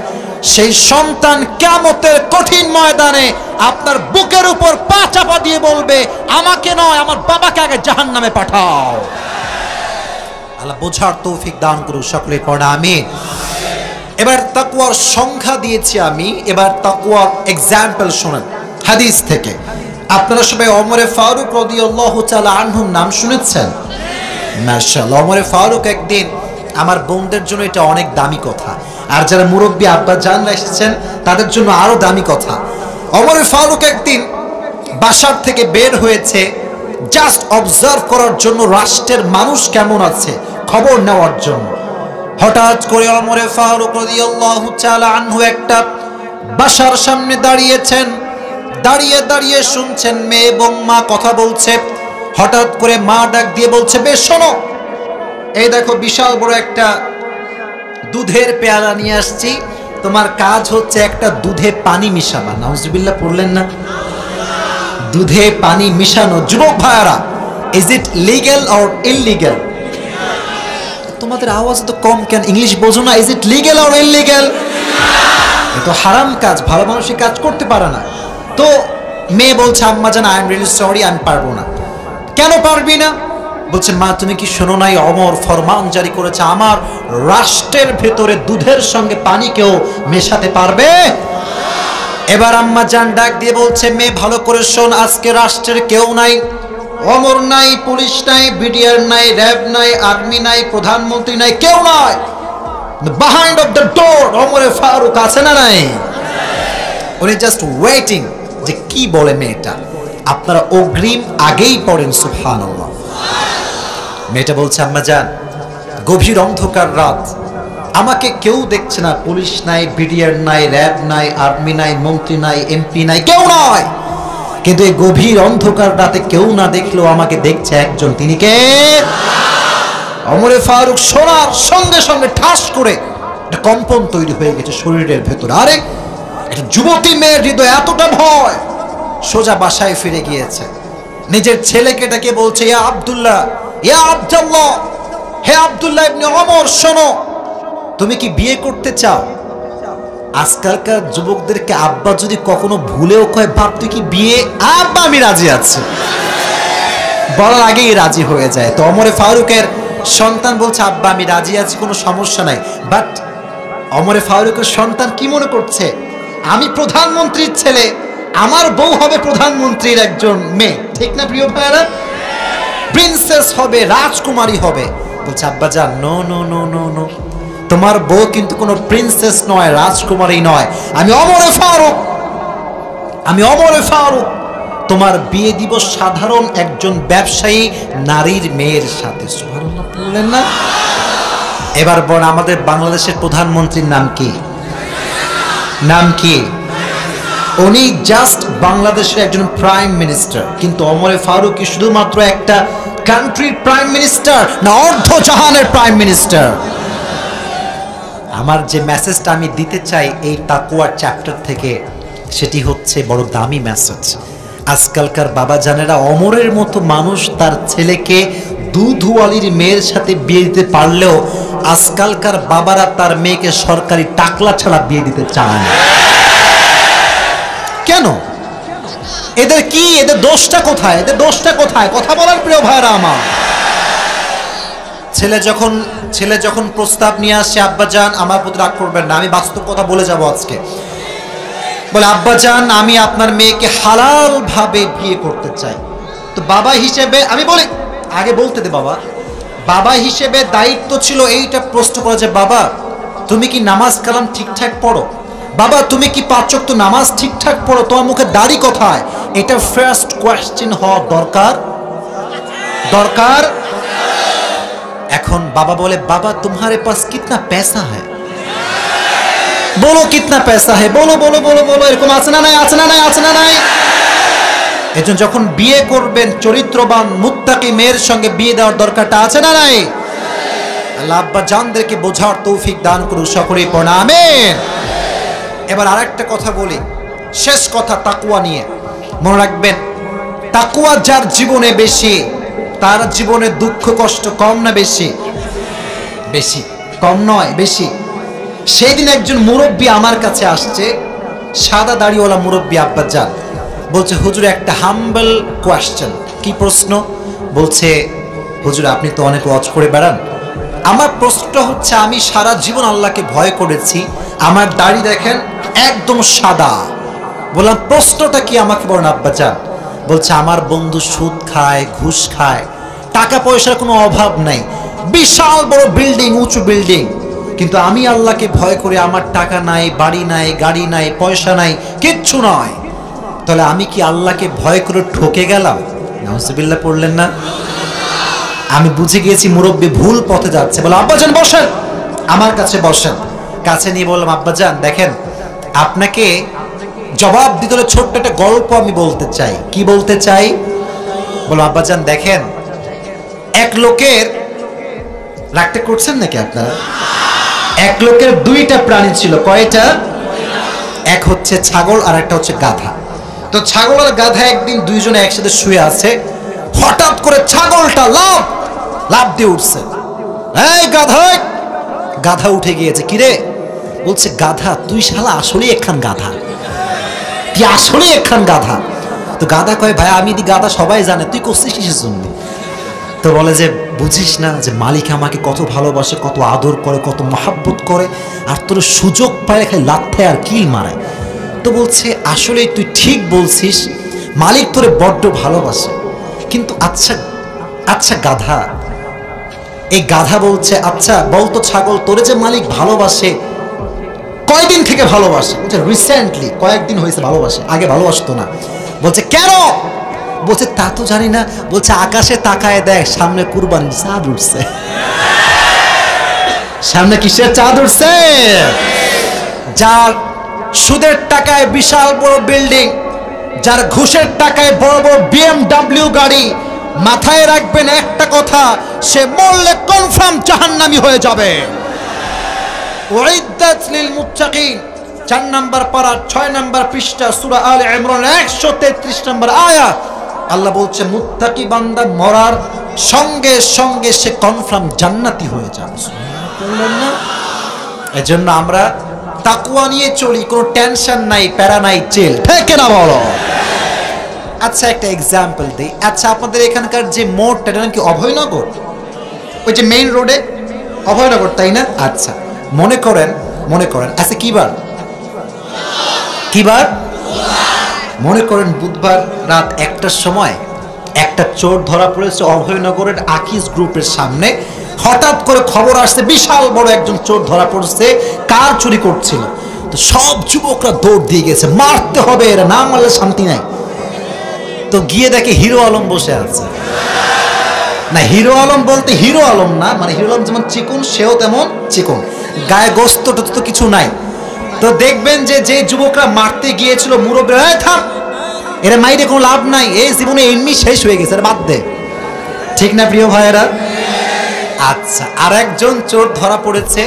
B: সেই সন্তান কিয়ামতের কঠিন ময়দানে আপনার বুকের উপর পা চাপা দিয়ে বলবে, আমাকে নয় আমার বাবাকে আগে জাহান্নামে পাঠাও। আল্লাহ বোঝার তৌফিক দান করুক, সকলে পড়া আমিন। এবার তাকওয়ার সংখ্যা দিয়েছি আমি, এবার তাকওয়ার এক্সাম্পল শুনেন হাদিস থেকে। আপনারা সবাই ওমরে ফারুক রাদিয়াল্লাহু তাআলা আনহুর নাম শুনেছেন? মাশাআল্লাহ। ওমরে ফারুক একদিন, আমার বোনদের জন্য এটা অনেক দামি কথা, আর যারা মুরব্বী আব্বা জানরা এসেছেন তাদের জন্য আরো দামি কথা। ওমরে ফারুক একদিন বাসার থেকে বের হয়েছে জাস্ট অবজার্ভ করার জন্য, রাষ্ট্রের মানুষ কেমন আছে খবর নেওয়ার জন্য। হঠাৎ করে ওমরে ফারুক রাদিয়াল্লাহু তাআলা আনহু একটা বাসার সামনে দাঁড়িয়েছেন, দাঁড়িয়ে দাঁড়িয়ে শুনছেন মেয়ে এবং মা কথা বলছে। হঠাৎ করে মা ডাক দিয়ে বলছে, বেশ শোনো, এই দেখো বিশাল বড় একটা দুধের পেয়ালা নিয়ে আসছি, তোমার কাজ হচ্ছে একটা দুধে পানি মিশাবা। নাউজুবিল্লাহ পড়লেন না? দুধে পানি মিশানো। যুবক ভাইয়ারা, is it legal or illegal? তোমাদের আওয়াজ তো কম কেন? ইংলিশ বোঝো না? Is it legal or illegal? তো হারাম কাজ, ভালো মানুষই কাজ করতে পারে না। তো মেয়ে বলছে, আম্মা জান আই এম রিয়েলি সরি, আমি পারবো না। কেন পারবি না? বলছে, মা তুমি কি শোনো নাই, ওমর ফরমান জারি করেছে আমার রাষ্ট্রের ভেতরে দুধের সঙ্গে পানি কেউ মেশাতে পারবে? এবার আম্মা জান ডাক দিয়ে বলছে, মেয়ে ভালো করে শোন, আজকে রাষ্ট্রের কেউ নাই, ওমর নাই, পুলিশ নাই, বিডিআর নাই, র্যাব নাই, আর্মি নাই, প্রধানমন্ত্রী নাই, কেউ নাই। বিহাইন্ড অফ দ্য ডোর ওমরে ফারুক আছে না নাই? উনি জাস্ট ওয়েটিং যে কি বলে মেয়েটা। আপনারা অগ্রিম আগেই পড়েন সুবহানাল্লাহ। মেয়েটা বলছে, আম্মা জান, গভীর অন্ধকার রাত, আমাকে কেউ দেখছে না, পুলিশ নাই, বিডিআর নাই, র্যাব নাই, আর্মি নাই, মন্ত্রী নাই, এমপি নাই, কেউ নয়, কিন্তু এই গভীর অন্ধকার রাতে কেউ না দেখলেও আমাকে দেখছে একজন, তিনি কে? ওমরে ফারুক শোনার সঙ্গে সঙ্গে ঠাস করে একটা কম্পন তৈরি হয়ে গেছে শরীরের ভেতরে। আরে একটা যুবতী মেয়ের হৃদয় এতটা ভয়, সোজা বাসায় ফিরে গিয়েছে। নিজের ছেলেকে ডেকে বলছে, ইয়া আব্দুল্লাহ, ইয়া আব্দুল্লাহ, হে আব্দুল্লাহ ইবনে ওমর, শোনো, তুমি কি বিয়ে করতে চাও? আজকালকার যুবকদেরকে আব্বা যদি কখনো ভুলেও কয়, বাপ তুই কি বিয়ে? আব্বা আমি রাজি আছি, বলার আগেই রাজি হয়ে যায়। তো ওমরে ফারুকের সন্তান বলছে, আব্বা আমি রাজি আছি, কোনো সমস্যা নাই। বাট ওমরে ফারুকের সন্তান কি মনে করছে, আমি প্রধানমন্ত্রীর ছেলে, আমার বউ হবে প্রধানমন্ত্রীর একজন মেয়ে, ঠিক না প্রিয় ভাইরা? প্রিন্সেস হবে, রাজকুমারী হবে। বলছে, আব্বা জান, no no no no no, তোমার বউ কিন্তু কোনো প্রিন্সেস নয়, রাজকুমারী নয়, আমি ওমরে ফারুক, আমি ওমরে ফারুক, তোমার বিয়ে দিব সাধারণ একজন ব্যবসায়ী নারীর মেয়ের সাথে। সুবহানাল্লাহ বললেন না? এবার বলেন, আমাদের বাংলাদেশের প্রধানমন্ত্রীর নাম কি? নাম কি? উনি জাস্ট বাংলাদেশের একজন প্রাইম মিনিস্টার, কিন্তু ওমরে ফারুক কি শুধুমাত্র একটা কান্ট্রির প্রাইম মিনিস্টার, না অর্ধ জাহানের প্রাইম মিনিস্টার? আমার যে মেসেজটা আমি দিতে চাই এই তাকওয়ার চ্যাপ্টার থেকে, সেটি হচ্ছে বড় দামি মেসেজ। আজকালকার বাবা জানেরা, অমরের মতো মানুষ তার ছেলেকে দুধওয়ালির মেয়ের সাথে বিয়ে দিতে পারলেও আজকালকার বাবারা তার মেয়েকে সরকারি টাকলা ছাড়া বিয়ে দিতে চান। কেন? এদের কি, এদের দোষটা কোথায়? এদের দোষটা কোথায়? কথা বলার প্রিয় ভাইরা আমার। ছেলে যখন প্রস্তাব নিয়ে আসে, আব্বা জান আমার প্রতি রাগ করবেন না, আমি বাস্তব কথা বলে যাব আজকে। বলে, আব্বা জান আমি আপনার মেয়েকে হালাল ভাবে বিয়ে করতে চাই। তো বাবা হিসেবে আমি বলি, আগে বলতে দে বাবা, বাবা হিসেবে দায়িত্ব ছিল এইটা প্রশ্ন করা যে, বাবা তুমি কি নামাজ কালাম ঠিকঠাক পড়ো? বাবা তুমি কি 5 ওয়াক্ত নামাজ ঠিকঠাক পড়ো? তোমার মুখে দাড়ি কোথায়? এটা ফার্স্ট কোয়েশ্চেন হওয়া দরকার দরকার। এখন বাবা বলে, বাবা तुम्हारे पास कितना पैसा है? বলো কিতনা पैसा है, বলো বলো বলো বলো, এরকম আছে না নাই? আছে না নাই? আছে না নাই? এজন্য যখন বিয়ে করবেন চরিত্রবান মুত্তাকি মেয়ের সঙ্গে বিয়ে দেওয়ার দরকারটা আছে না নাই? আল্লাহ আব্বা জানদেরকে বোঝার তৌফিক দান করুন, সকলেই পড়া আমিন। এবার আরেকটা কথা বলি, শেষ কথা তাকওয়া নিয়ে। মনে রাখবেন, তাকওয়া যার জীবনে বেশি, তার জীবনে দুঃখ কষ্ট কম না বেশি? বেশি, কম নয়, বেশি। সেই দিন একজন মুরব্বী আমার কাছে আসছে, সাদা দাড়িওয়ালা মুরব্বী আব্বাজান। বলছে, হুজুর একটা হাম্বল কোয়েশ্চেন। কি প্রশ্ন? বলছে, হুজুর আপনি তো অনেক ওয়াজ করে বেড়ান, আমার প্রশ্নটা হচ্ছে, আমি সারা জীবন আল্লাহকে ভয় করেছি, আমার দাড়ি দেখেন একদম সাদা। বললাম, প্রশ্নটা কি আমাকে বলেন আব্বাজান। বলছে, আমার বন্ধু সুদ খায়, ঘুষ খায়, টাকা পয়সার কোনো অভাব নাই, বিশাল বড় বিল্ডিং, উঁচু বিল্ডিং, কিন্তু আমি আল্লাহকে ভয় করে, আমার টাকা নাই, বাড়ি নাই, গাড়ি নাই, পয়সা নাই, কিচ্ছু নয়। তাহলে আমি কি আল্লাহকে ভয় করে ঠকে গেলাম? নাউজুবিল্লাহ পড়লেন না? আমি বুঝে গিয়েছি মুরব্বী ভুল পথে যাচ্ছে। বলে, আব্বাজান বসেন, আমার কাছে বসেন। কাছে নিয়ে বললাম, আব্বাজান দেখেন, আপনাকে জবাব দিতে হলে ছোট্ট একটা গল্প আমি বলতে চাই। কি বলতে চাই? বলো, আব্বাজান দেখেন, এক লোকের, রাগটা করছেন নাকি আপনারা? এক লোকের 2টা প্রাণী ছিল। কয়টা? এক হচ্ছে ছাগল আর একটা হচ্ছে গাধা। তো ছাগল আর গাধা একদিন দুইজনে একসাথে শুয়ে আছে, হঠাৎ করে ছাগলটা লাফ দিয়ে উঠছে। এই গাধা! গাধা উঠে গিয়েছে। কিরে? বলছে, গাধা তুই শালা আসলেই একখান গাধা, তুই আসলেই একখান গাধা। তো গাধা কয়, ভাই আমি গাধা সবাই জানে, তুই করছিস কিসের জন্য? তো বলে যে, বুঝিস না যে মালিক আমাকে কত ভালোবাসে, কত আদর করে, কত মহাব্বত করে, আর তোর সুযোগ পায় খালি লাথে আর কিল মারায়। তো বলছে, আসলে তুই ঠিক বলছিস, মালিক তোরে বড্ড ভালোবাসে, কিন্তু আচ্ছা গাধা, এই গাধা বলছে, আচ্ছা বলতো ছাগল, তোরে যে মালিক ভালোবাসে কয়দিন থেকে ভালোবাসে? বলছে রিসেন্টলি, কয়েকদিন হয়েছে ভালোবাসে, আগে ভালোবাসতো না। বলছে কেন? বলছে তা তো জানি না। বলছে আকাশে তাকায় দেখ, সামনে কুরবানির চাঁদ উঠছে। সামনে কিসের চাঁদ উঠছে? যার সুদের টাকায় বিশাল বড় বিল্ডিং, যার ঘুষের টাকায় বড় বড় BMW গাড়ি, মাথায় রাখবেন একটা কথা, সে মরলে কনফার্ম জাহান্নামী হয়ে যাবে। উইদ্দাত লিল মুত্তাকিন, 4 নম্বর পারা 6 নম্বর পৃষ্ঠা সূরা আলে ইমরান 133 নম্বর আয়াত। আল্লাহ বলছে মুত্তাকি বান্দা মরার সঙ্গে সঙ্গে সে কনফার্ম জান্নাতি হয়ে যাবে। সুবহানাল্লাহ না? এজন্য আমরা তাকওয়া নিয়ে চলি, কোনো টেনশন নাই, প্যারা নাই, চিল, ঠিক না বলো? আচ্ছা একটা এক্সাম্পল দেই। আচ্ছা আপনাদের এখানকার যে মোড়টা, এটা কি অভয়নগর? ওই যে মেইন রোডে অভয়নগর, তাই না? আচ্ছা মনে করেন আচ্ছা কি বার? মনে করেন বুধবার রাত 1টার সময় একটা চোর ধরা পড়েছে অভয়নগরের আকিজ গ্রুপের সামনে। হঠাৎ করে খবর আসছে বিশাল বড় একজন চোর ধরা পড়ছে, কার চুরি করছিল। তো সব যুবকরা দৌড় দিয়ে গেছে, মারতে হবে, এরা না মারলে শান্তি নাই। তো গিয়ে দেখে হিরো আলম বসে আছে। না, হিরো আলম বলতে হিরো আলম না, মানে হিরো আলম যেমন চিকন সেও তেমন চিকন, গায়ে গোস্ত তো কিছু নাই। তো দেখবেন যে যে যুবকরা মারতে গিয়েছিল মুরব্বী, থাম, এরা মাইরে কোনো লাভ নাই, এই জীবনে এমনি শেষ হয়ে গেছে, বাদ দে। ঠিক না প্রিয় ভাইয়েরা? আচ্ছা আর একজন চোর ধরা পড়েছে।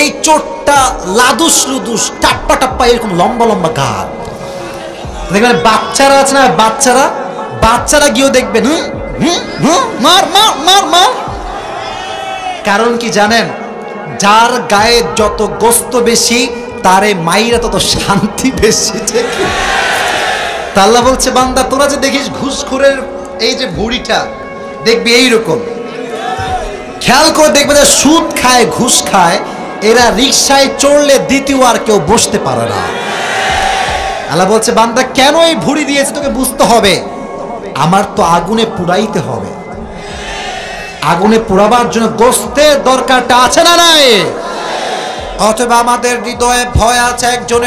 B: এই চোরটা লাদুস লুদুস, টাপ্পা টাপ্পা, এরকম লম্বা লম্বা গাল। দেখবেন বাচ্চারা আছে না, বাচ্চারা গিয়েও দেখবেন মার মার মার মার। কারণ কি জানেন? যার গায়ে যত গোস্ত বেশি, তারে মাইরা তত শান্তি বেশি। ঠিক? তা আল্লাহ বলছে বান্দা তোরা যে দেখিস ঘুষখোরের এই যে ভুঁড়িটা, দেখবি এইরকম। খেয়াল করে দেখবে যে সুদ খায়, ঘুষ খায়, এরা রিকশায় চড়লে দ্বিতীয় আর কেউ বসতে পারে না। আল্লাহ বলছে বান্দা কেন এই ভুঁড়ি দিয়েছে তোকে বুঝতে হবে, আমার তো আগুনে পুড়াইতে হবে। আগুনে পোড়াবার জন্য গোস্তের দরকারটা আছে না নাই? অথবা আমাদের হৃদয়ে ভয় আছে একজনের।